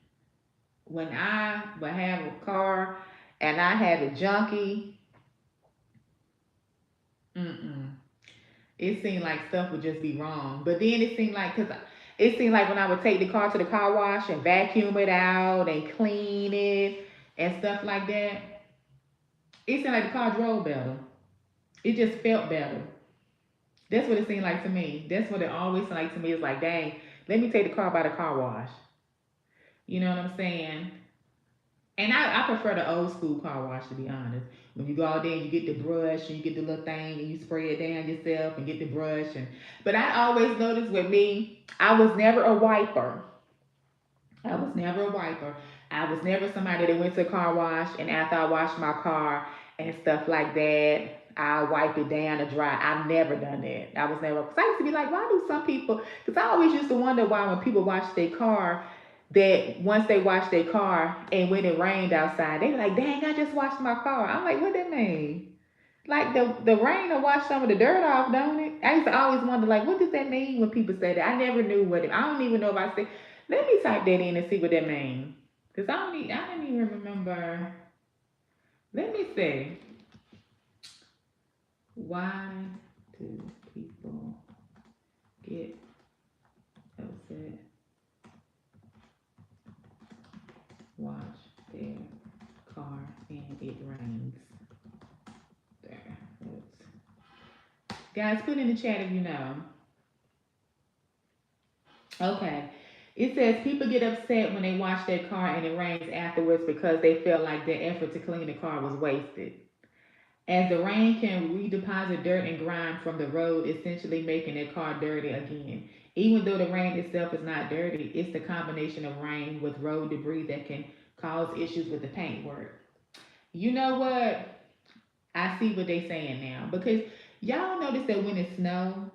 when I would have a car and I had a junkie, mm-mm, it seemed like stuff would just be wrong. But then it seemed like when I would take the car to the car wash and vacuum it out and clean it and stuff like that, it seemed like the car drove better. It just felt better. That's what it seemed like to me. That's what it always seemed like to me. It's like, dang, let me take the car by the car wash. You know what I'm saying? And I prefer the old school car wash, to be honest. When you go out there and you get the brush and you get the little thing and you spray it down yourself and get the brush. But I always noticed with me, I was never a wiper. I was never a wiper. I was never somebody that went to a car wash and after I washed my car and stuff like that, I wipe it down to dry. I've never done that. I was never, because I used to be like, why do some people, because I always used to wonder why when people wash their car, that once they wash their car and when it rained outside, they be like, dang, I just washed my car. I'm like, what that mean? Like the rain will wash some of the dirt off, don't it? I used to always wonder, like, what does that mean when people say that? I never knew what it. I don't even know if I said. Let me type that in and see what that means, cause I didn't even remember. Let me see. Why do people get upset? Wash their car and it rains. There. Guys, put in the chat if you know. Okay. It says people get upset when they wash their car and it rains afterwards because they feel like their effort to clean the car was wasted. As the rain can redeposit dirt and grime from the road, essentially making their car dirty again. Even though the rain itself is not dirty, it's the combination of rain with road debris that can cause issues with the paintwork. You know what? I see what they saying now, because y'all notice that when it snow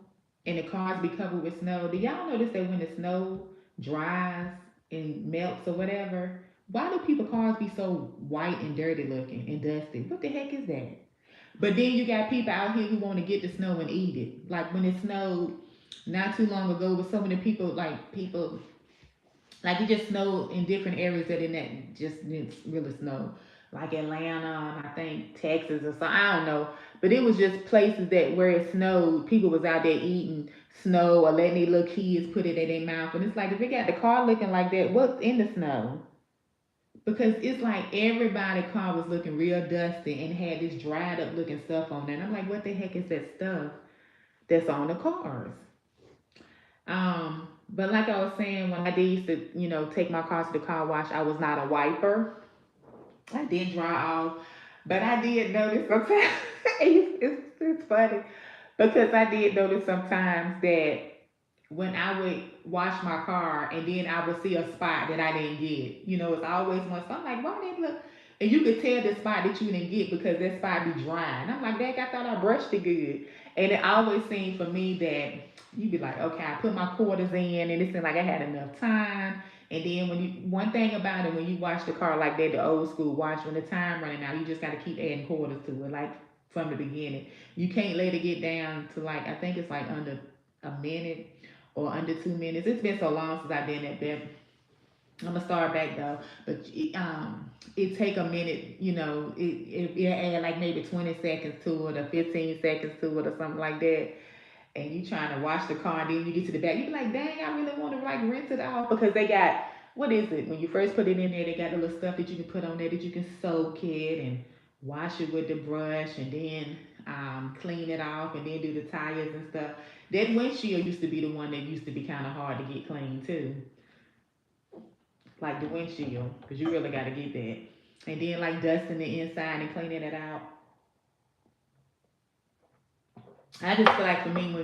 and the cars be covered with snow, do y'all notice that when the snow dries and melts or whatever, why do people cars be so white and dirty looking and dusty? What the heck is that? But then you got people out here who want to get the snow and eat it. Like when it snowed not too long ago, with so many people, like people Like it just snowed in different areas that in that just didn't really snow. Like Atlanta and I think Texas or something. I don't know. But it was just places that where it snowed, people was out there eating snow or letting their little kids put it in their mouth. And it's like if they got the car looking like that, what's in the snow? Because it's like everybody car was looking real dusty and had this dried up looking stuff on there. And I'm like, what the heck is that stuff that's on the cars? But like I was saying, when I did used to, take my car to the car wash, I was not a wiper. I didn't dry off. But I did notice sometimes, it's funny because I did notice sometimes that when I would wash my car and then I would see a spot that I didn't get. It's always one spot. I'm like, why didn't look? And you could tell the spot that you didn't get because that spot be dry. And I'm like, dang, I thought I brushed it good. And it always seemed for me that you'd be like, okay, I put my quarters in and it seemed like I had enough time. And then one thing about it, when you wash the car like that, the old school wash, when the time running out, you just got to keep adding quarters to it, like from the beginning. You can't let it get down to like, I think it's like under a minute or under 2 minutes. It's been so long since I've been at that. I'm gonna start back though, but it take a minute. It add like maybe 20 seconds to it or 15 seconds to it or something like that. And you trying to wash the car, and then you get to the back, you be like, dang, I really want to like rinse it off because they got what is it? When you first put it in there, they got the little stuff that you can put on there that you can soak it and wash it with the brush, and then clean it off, and then do the tires and stuff. That windshield used to be the one that used to be kind of hard to get clean too, like the windshield, because you really got to get that. And then like dusting the inside and cleaning it out. I just feel like for me,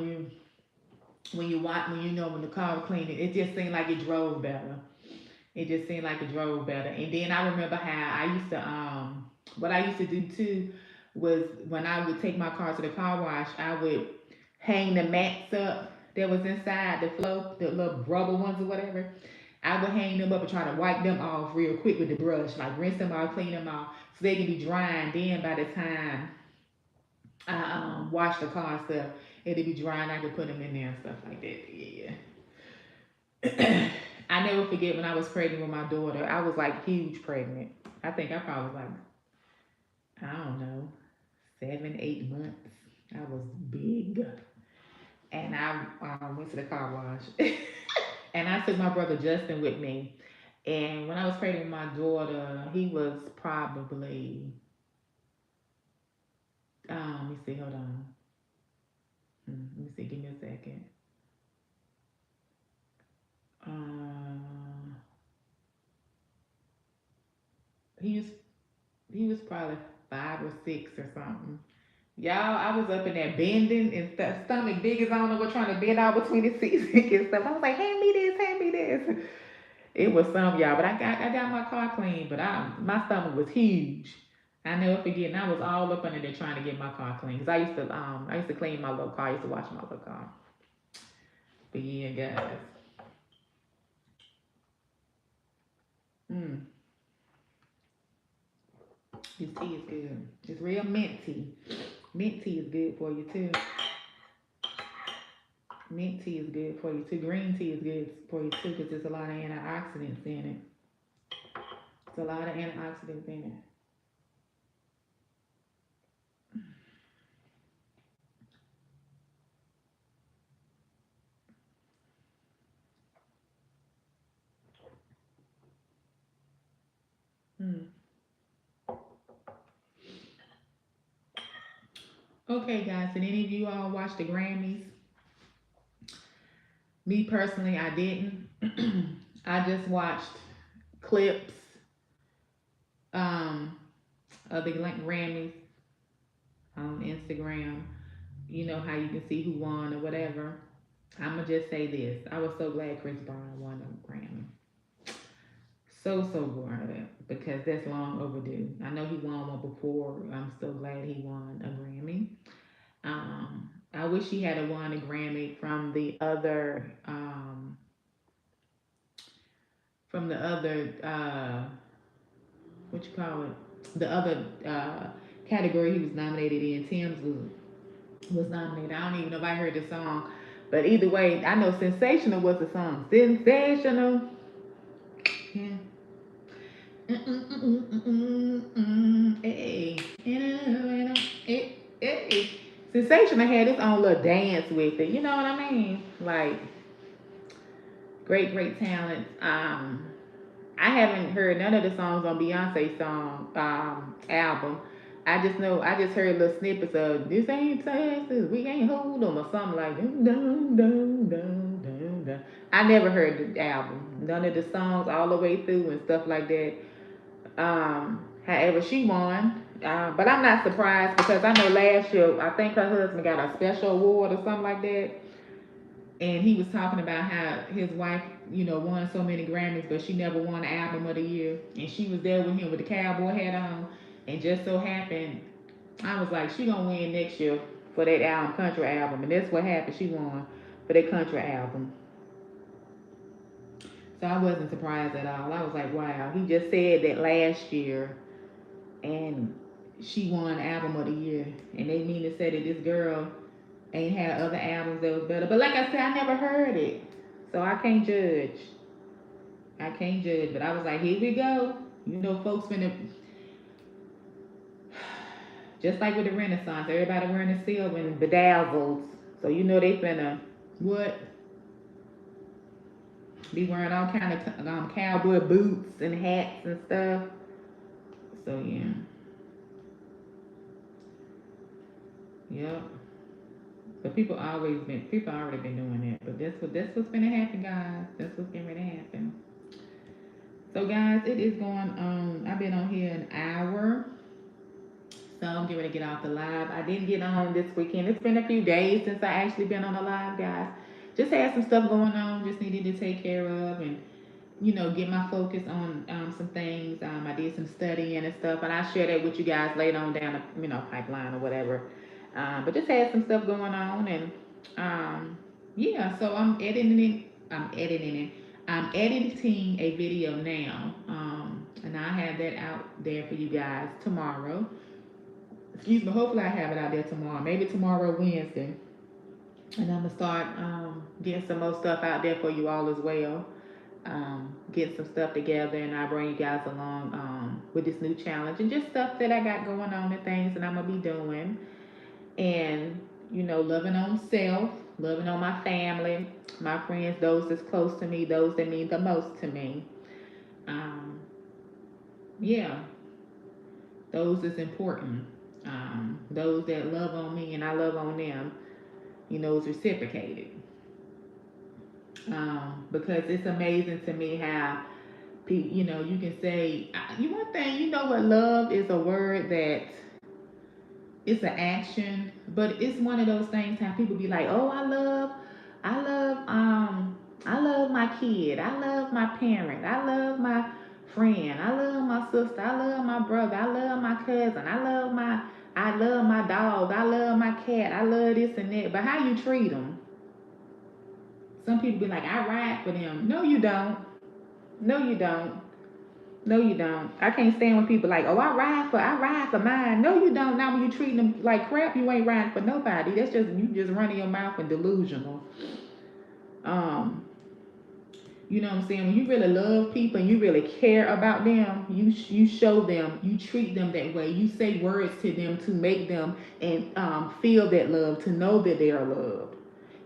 when the car was cleaning, it just seemed like it drove better. It just seemed like it drove better. And then I remember how I used to what I used to do too was when I would take my car to the car wash, I would hang the mats up that was inside the flow, the little rubber ones or whatever. I would hang them up and try to wipe them off real quick with the brush, like rinse them off, clean them off, so they can be drying. Then by the time I wash the car and stuff, it'll be drying. I could put them in there and stuff like that. Yeah. I never forget when I was pregnant with my daughter. I was like huge pregnant. I think I probably was like, I don't know, 7, 8 months. I was big. And I went to the car wash. And I took my brother Justin with me. And when I was pregnant with my daughter, he was probably, let me see, hold on. Let me see, give me a second. Uh, he was he was probably 5 or 6 or something. Y'all, I was up in there bending and stomach big as I don't know what, trying to bend out between the seats and stuff. I was like, hand me this. It was some y'all, but I got my car clean, but my stomach was huge. I never forget, and I was all up under there trying to get my car clean because I used to clean my little car. I used to wash my little car. But yeah, guys, mm, this tea is good. It's real mint tea. Mint tea is good for you too. Mint tea is good for you too. Green tea is good for you too because there's a lot of antioxidants in it. There's a lot of antioxidants in it. Mm. Okay, guys, did any of you all watch the Grammys? Me personally, I didn't. I just watched clips um, of the Grammys on Instagram. You know how you can see who won or whatever. I'm gonna just say this: I was so glad Chris Brown won a Grammy. So glad because that's long overdue. I know he won one before. I'm so glad he won a Grammy. I wish he had a won a Grammy from the other what you call it, the other category he was nominated in. Tim's was nominated. I don't even know if I heard the song, but either way, I know "Sensational" was the song. Sensational. Hey, hey. Sensational had its own little dance with it. You know what I mean? Like great, great talent. I haven't heard none of the songs on Beyonce's song album. I just know I just heard little snippets of this ain't Texas, we ain't hold 'em or something like dun, dun, dun, dun, dun, dun. I never heard the album, none of the songs all the way through and stuff like that. However, she won, but I'm not surprised because I know last year I think her husband got a special award or something like that, and he was talking about how his wife, won so many Grammys, but she never won the album of the year, and she was there with him with the cowboy hat on, and just so happened, I was like, she gonna win next year for that album, country album, and that's what happened. She won for that country album, so I wasn't surprised at all. I was like, wow, he just said that last year, and she won album of the year, and they mean to say that this girl ain't had other albums that was better. But like I said, I never heard it, so I can't judge. I can't judge. But I was like, here we go. Folks finna just like with the Renaissance, everybody wearing the silver and bedazzled. So they finna what be wearing all kind of cowboy boots and hats and stuff. So yeah, yep. But people already been doing that. But that's what's gonna happen, guys. That's what's getting ready to happen. So guys, it is going on. I've been on here an hour. So I'm getting ready to get off the live. I didn't get on this weekend. It's been a few days since I actually been on the live, guys. Just had some stuff going on. Just needed to take care of and get my focus on some things. I did some studying and stuff, and I'll share that with you guys later on down the pipeline or whatever. But just had some stuff going on, and yeah. So I'm editing it. I'm editing it. I'm editing a video now, and I have that out there for you guys tomorrow. Excuse me. Hopefully, I have it out there tomorrow. Maybe tomorrow, Wednesday, and I'm gonna start getting some more stuff out there for you all as well. Get some stuff together, and I'll bring you guys along with this new challenge and just stuff that I got going on and things that I'm gonna be doing. And loving on self, loving on my family, my friends, those that's close to me, those that mean the most to me. Um, yeah, those is important. Those that love on me and I love on them, is reciprocated. Because it's amazing to me how you can say you one thing. What love is a word that it's an action, but it's one of those things how people be like, oh, I love my kid, I love my parent, I love my friend, I love my sister, I love my brother, I love my cousin, I love my dog, I love my cat, I love this and that. But how you treat them? Some people be like, I ride for them. No, you don't. No, you don't. No, you don't. I can't stand when people like, oh, I ride for mine. No, you don't. Now when you treating them like crap, you ain't riding for nobody. That's just you just running your mouth and delusional. Um, you know what I'm saying? When you really love people and you really care about them, you show them, you treat them that way. You say words to them to make them and feel that love, to know that they are loved.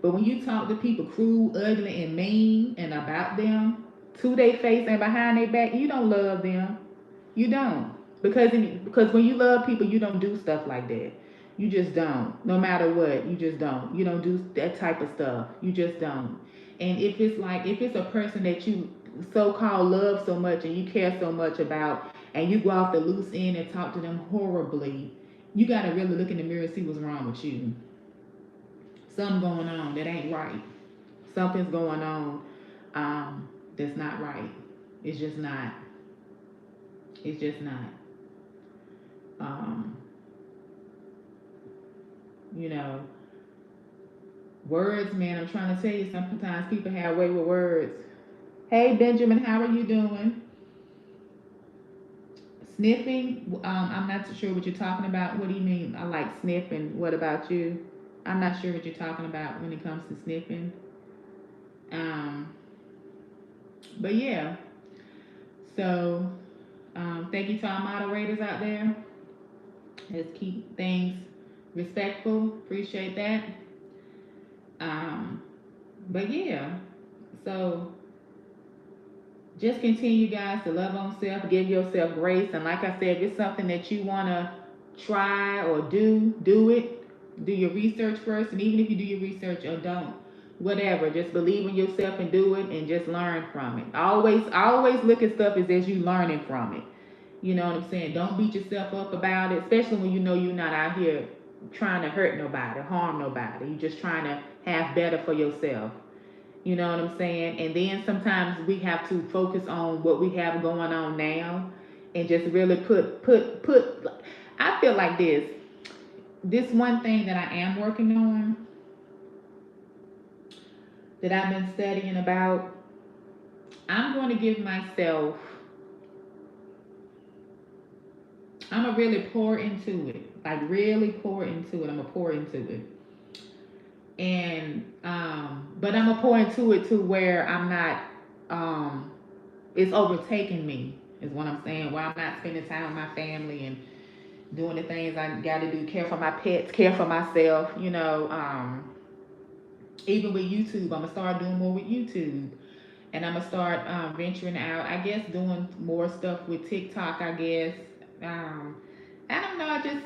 But when you talk to people cruel, ugly, and mean and about them to their face and behind their back, you don't love them. You don't. Because when you love people, you don't do stuff like that. You just don't. No matter what, you just don't. You don't do that type of stuff. You just don't. And if it's a person that you so called love so much and you care so much about, and you go off the loose end and talk to them horribly, you gotta really look in the mirror and see what's wrong with you. Something going on that ain't right. Something's going on that's not right. It's just not. It's just not. Um, you know, words, man. I'm trying to tell you, sometimes people have way with words. Hey, Benjamin, how are you doing? Sniffing. I'm not sure what you're talking about. What do you mean? I like sniffing. What about you? I'm not sure what you're talking about when it comes to sniffing. Um, but yeah. So Thank you to our moderators out there. Let's keep things respectful. Appreciate that. Um, but yeah, so just continue, guys, to love on self, give yourself grace, and like I said, if it's something that you wanna try or do it. Do your research first, and even if you do your research or don't, whatever, just believe in yourself and do it, and just learn from it. I always look at stuff as you learning from it. You know what I'm saying? Don't beat yourself up about it, especially when you know you're not out here trying to hurt nobody, harm nobody. You're just trying to have better for yourself. You know what I'm saying? And then sometimes we have to focus on what we have going on now and just really put I feel like this one thing that I am working on, that I've been studying about, I'm going to give myself, I'm gonna really pour into it. Like really pour into it. I'm gonna pour into it. And but I'm gonna pour into it to where I'm not it's overtaking me, is what I'm saying. Where I'm not spending time with my family and doing the things I gotta do, care for my pets, care for myself, even with YouTube, I'm gonna start doing more with YouTube. And I'm gonna start venturing out. I guess doing more stuff with TikTok. I guess um, I don't know. I don't know.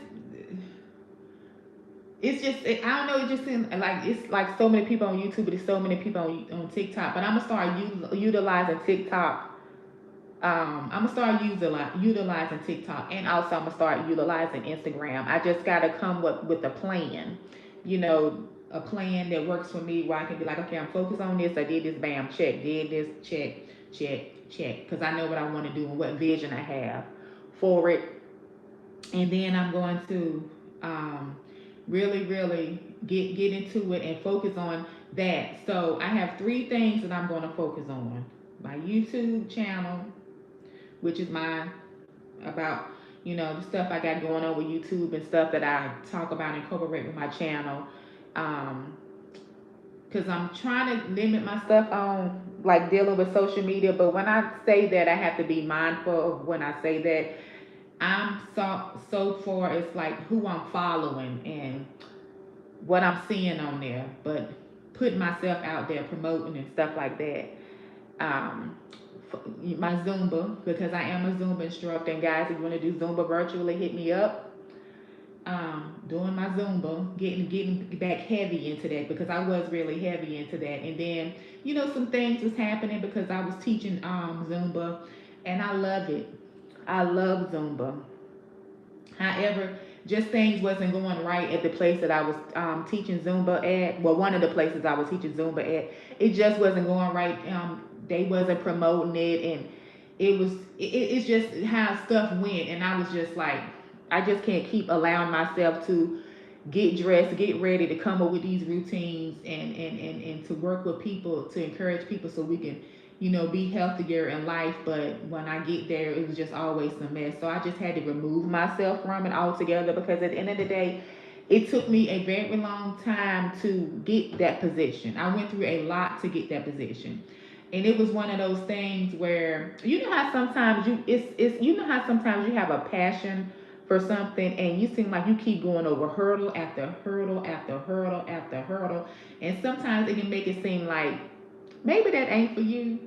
It just seems like it's like so many people on YouTube, but there's so many people on TikTok. But I'm gonna start utilizing TikTok. I'm gonna start utilizing TikTok, and also I'm gonna start utilizing Instagram. I just gotta come up with a plan, a plan that works for me, where I can be like, okay, I'm focused on this. I did this, bam, check. Did this, check, check, check. Because I know what I want to do and what vision I have for it. And then I'm going to really, really get into it and focus on that. So I have three things that I'm going to focus on: my YouTube channel, which is mine, about the stuff I got going on with YouTube and stuff that I talk about and incorporate with my channel. Um, because I'm trying to limit my stuff on like dealing with social media. But when I say that, I have to be mindful of when I say that. I'm so far it's like who I'm following and what I'm seeing on there, but putting myself out there, promoting and stuff like that. Um, my Zumba, because I am a Zumba instructor, and guys, if you want to do Zumba virtually, hit me up. Doing my Zumba, getting back heavy into that, because I was really heavy into that. And then, some things was happening because I was teaching Zumba, and I love it. I love Zumba. However, just things wasn't going right at the place that I was teaching Zumba at. Well, one of the places I was teaching Zumba at, it just wasn't going right. They wasn't promoting it, and it's just how stuff went. And I was just like, I just can't keep allowing myself to get dressed, get ready to come up with these routines, and to work with people, to encourage people so we can be healthier in life. But when I get there, it was just always a mess. So I just had to remove myself from it altogether, because at the end of the day, it took me a very long time to get that position. I went through a lot to get that position. And it was one of those things where how sometimes you have a passion for something, and you seem like you keep going over hurdle after hurdle after hurdle after hurdle, and sometimes it can make it seem like maybe that ain't for you,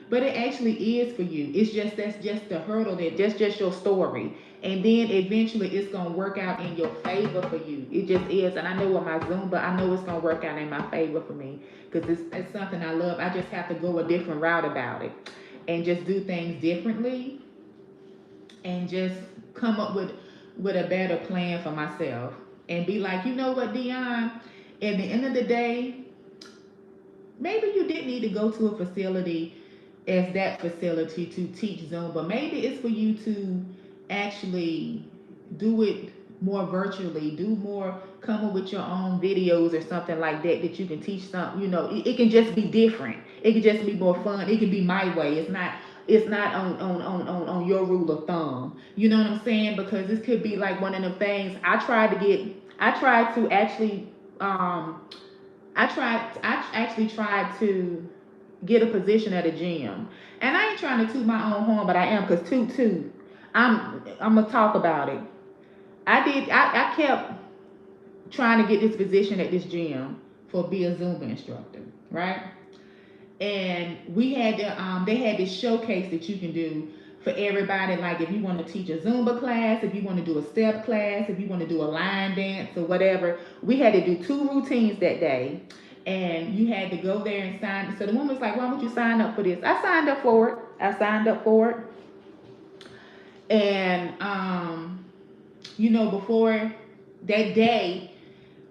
but it actually is for you. It's just that's just the hurdle, that's just your story. And then eventually it's gonna work out in your favor for you. It just is. And I know with my Zumba, I know it's gonna work out in my favor for me, because it's something I love. I just have to go a different route about it and just do things differently, and just come up with a better plan for myself, and be like, you know what, Dionne, at the end of the day, maybe you didn't need to go to a facility as that facility to teach Zumba. Maybe it's for you to actually do it more virtually, do more, come up with your own videos or something like that, that you can teach some, it can just be different. It can just be more fun. It can be my way. It's not on your rule of thumb. You know what I'm saying? Because this could be like one of the things I tried to actually I actually tried to get a position at a gym. And I ain't trying to toot my own horn, but I am, because toot toot. I'm gonna talk about it. I kept trying to get this position at this gym for be a Zumba instructor, right? And we had they had this showcase that you can do for everybody. Like if you want to teach a Zumba class, if you want to do a step class, if you want to do a line dance or whatever, we had to do two routines that day. And you had to go there and sign. So the woman was like, "Why don't you sign up for this?" I signed up for it. I signed up for it, and before that day,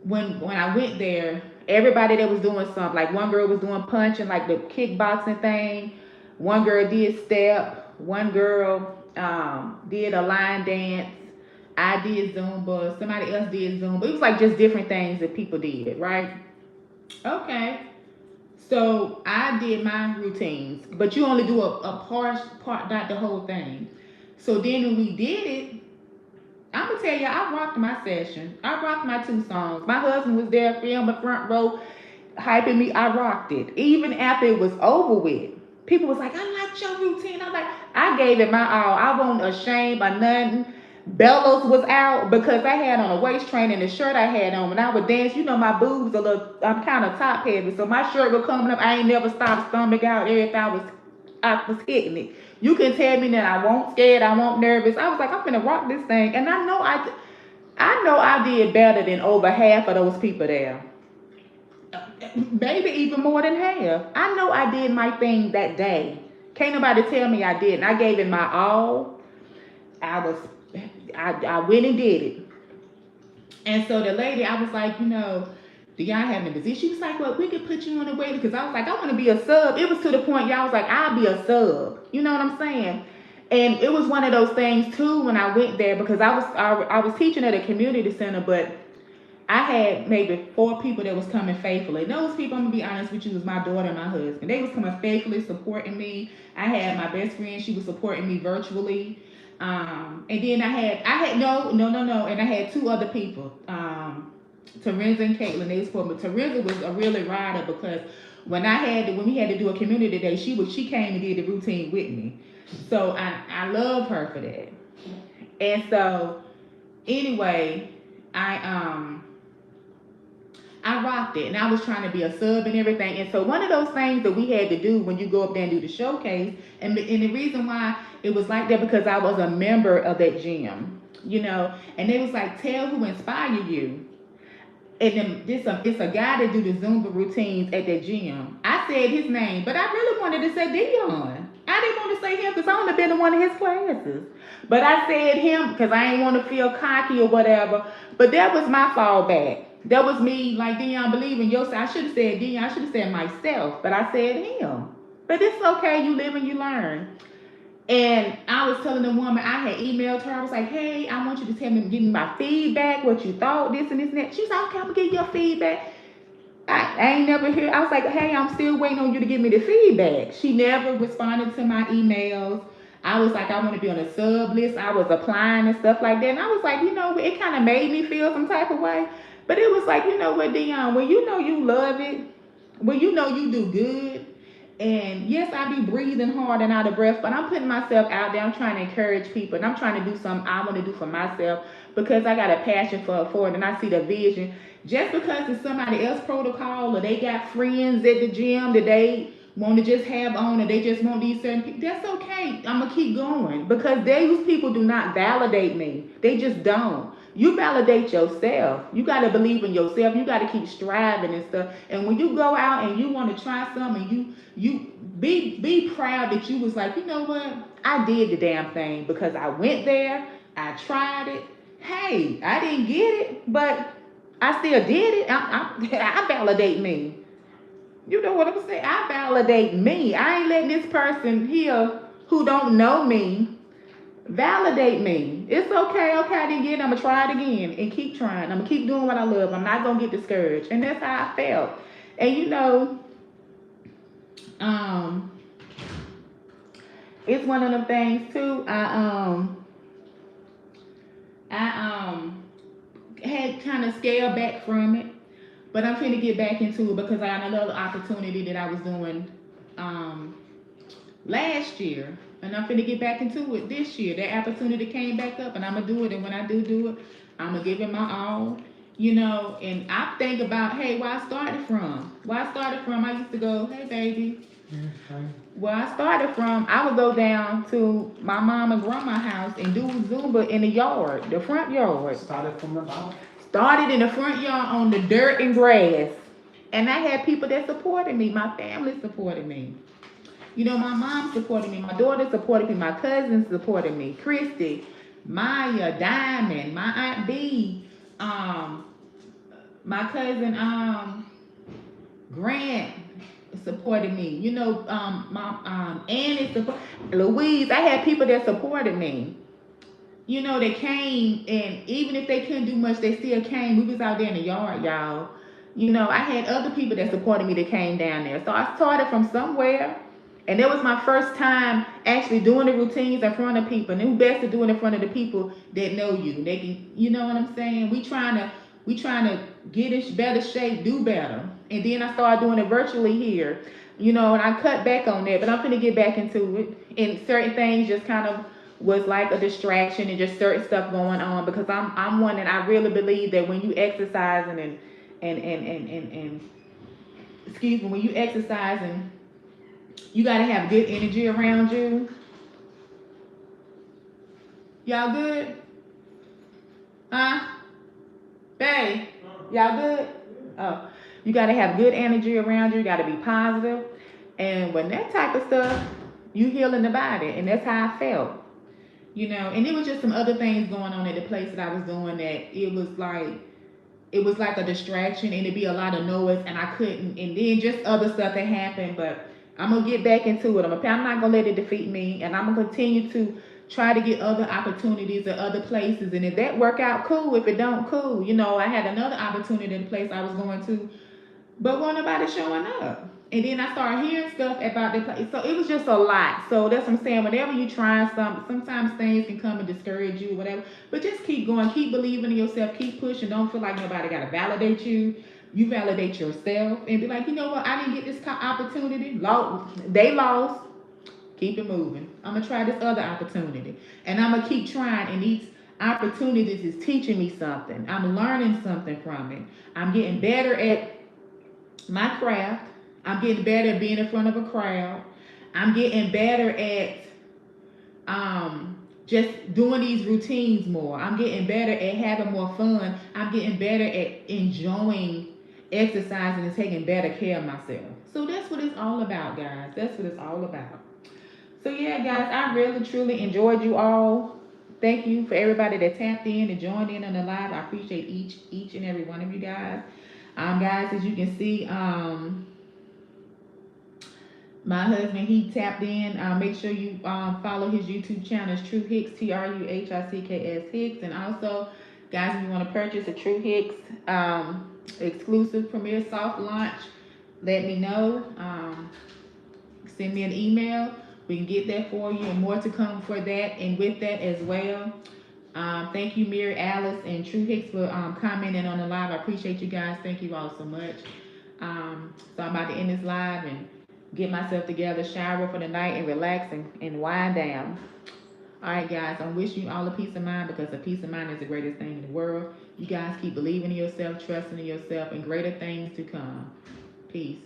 when I went there, everybody that was doing something, like one girl was doing punching, like the kickboxing thing. One girl did step. One girl did a line dance. I did Zumba. Somebody else did Zumba. It was like just different things that people did, right? Okay. So I did my routines, but you only do a part, not the whole thing. So then when we did it, I'm gonna tell you, I rocked my session. I rocked my two songs. My husband was there, filming front row, hyping me. I rocked it. Even after it was over with, people was like, "I liked your routine." I'm like, I gave it my all. I wasn't ashamed or nothing. Bellows was out because I had on a waist train and the shirt I had on. When I would dance, my boobs a little. I'm kind of top heavy, so my shirt was coming up. I ain't never stopped stomach out. Every I was hitting it. You can tell me that I won't scared, I won't nervous. I was like, I'm gonna rock this thing, and I know I did better than over half of those people there. Maybe even more than half. I know I did my thing that day. Can't nobody tell me I didn't. I gave it my all. I was, I went and did it. And so the lady, I was like, do y'all have a position? She was like, well, we could put you on the waiting because I was like, I want to be a sub. It was to the point y'all was like, I'll be a sub. You know what I'm saying? And it was one of those things too when I went there because I was teaching at a community center, but I had maybe four people that was coming faithfully. Those people, I'm gonna be honest with you, was my daughter and my husband. They was coming faithfully, supporting me. I had my best friend; she was supporting me virtually. And then I had no, and I had two other people, Terenza and Caitlin. They was supporting me. Terenza was a really rider because when we had to do a community day, she came and did the routine with me. So I love her for that. And so anyway, I um I rocked it, and I was trying to be a sub and everything. And so one of those things that we had to do when you go up there and do the showcase, and the reason why it was like that because I was a member of that gym, and they was like, tell who inspired you. And then it's a guy that do the Zumba routines at that gym. I said his name, but I really wanted to say Dionne. I didn't want to say him because I only been in one of his classes. But I said him because I didn't want to feel cocky or whatever. But that was my fallback. That was me, like Dionne, believe in yourself. I should have said Dionne. I should have said myself, but I said him. But it's okay. You live and you learn. And I was telling the woman, I had emailed her. I was like, hey, I want you to give me my feedback, what you thought, this and this and that. She was like, okay, I'm going to give you your feedback. I ain't never heard. I was like, hey, I'm still waiting on you to give me the feedback. She never responded to my emails. I was like, I want to be on a sub list. I was applying and stuff like that. And I was like, it kind of made me feel some type of way. But it was like, you know what, Dionne, when you know you love it, when you know you do good, and yes, I be breathing hard and out of breath, but I'm putting myself out there. I'm trying to encourage people, and I'm trying to do something I want to do for myself because I got a passion for it, and I see the vision. Just because it's somebody else protocol or they got friends at the gym that they want to just have on or they just want these certain people, that's okay. I'm going to keep going because those people do not validate me. They just don't. You validate yourself. You got to believe in yourself. You got to keep striving and stuff. And when you go out and you want to try something, you be proud that you was like, you know what? I did the damn thing because I went there. I tried it. Hey, I didn't get it, but I still did it. I validate me. You know what I'm saying? I validate me. I ain't letting this person here who don't know me validate me. It's okay. Okay, I didn't get it. I'm going to try it again and keep trying. I'm going to keep doing what I love. I'm not going to get discouraged. And that's how I felt. And um, it's one of them things too. I had kind of scaled back from it, but I'm trying to get back into it because I had another opportunity that I was doing last year. And I'm finna get back into it this year. That opportunity came back up, and I'm gonna do it. And when I do it, I'm gonna give it my all. You know, and I think about, hey, where I started from. Where I started from, I used to go, hey, baby. Where I started from, I would go down to my mom and grandma's house and do Zumba in the yard, the front yard. Started from the bottom. Started in the front yard on the dirt and grass. And I had people that supported me. My family supported me. You know, my mom supported me. My daughter supported me. My cousins supported me. Christy, Maya, Diamond, my Aunt B, my cousin Grant supported me. You know, my Annie Louise. I had people that supported me. You know, they came, and even if they couldn't do much, they still came. We was out there in the yard, y'all. You know, I had other people that supported me that came down there. So I started from somewhere, and it was my first time actually doing the routines in front of people. And it's best to do it in front of the people that know you. They can, you know what I'm saying? We trying to get in better shape, do better. And then I started doing it virtually here. You know, and I cut back on that, but I'm gonna get back into it. And certain things just kind of was like a distraction and just certain stuff going on, because I'm one that I really believe that when you exercising and excuse me, when you exercising, you gotta have good energy around you. Y'all good? Huh? Babe, y'all good? Oh, you gotta have good energy around you. You gotta be positive. And when that type of stuff, you healing the body, and that's how I felt. You know, and it was just some other things going on at the place that I was doing that it was like a distraction, and it'd be a lot of noise, and I couldn't, and then just other stuff that happened. But I'm gonna get back into it. I'm not gonna let it defeat me, and I'm gonna continue to try to get other opportunities at other places. And if that work out, cool. If it don't, cool. You know, I had another opportunity in the place I was going to, but wasn't nobody showing up. And then I started hearing stuff about the place. So it was just a lot. So that's what I'm saying. Whenever you try something, sometimes things can come and discourage you, whatever. But just keep going. Keep believing in yourself. Keep pushing. Don't feel like nobody got to validate you. You validate yourself and be like, you know what? I didn't get this opportunity. They lost. Keep it moving. I'm going to try this other opportunity. And I'm going to keep trying. And these opportunities is teaching me something. I'm learning something from it. I'm getting better at my craft. I'm getting better at being in front of a crowd. I'm getting better at just doing these routines more. I'm getting better at having more fun. I'm getting better at enjoying exercising and taking better care of myself. So that's what it's all about, guys. That's what it's all about. So yeah, guys, I really truly enjoyed you all. Thank you for everybody that tapped in and joined in on the live. I appreciate each and every one of you guys. Guys, as you can see, my husband, he tapped in. Make sure you follow his YouTube channel. It's True Hicks, TRUHICKS Hicks. And also, guys, if you want to purchase a True Hicks exclusive premiere soft launch, let me know. Send me an email. We can get that for you, and more to come for that and with that as well. Thank you, Mary Alice and True Hicks, for commenting on the live. I appreciate you guys. Thank you all so much. So I'm about to end this live and get myself together, shower for the night, and relax and wind down. All right, guys, I'm wishing you all a peace of mind, because a peace of mind is the greatest thing in the world. You guys keep believing in yourself, trusting in yourself, and greater things to come. Peace.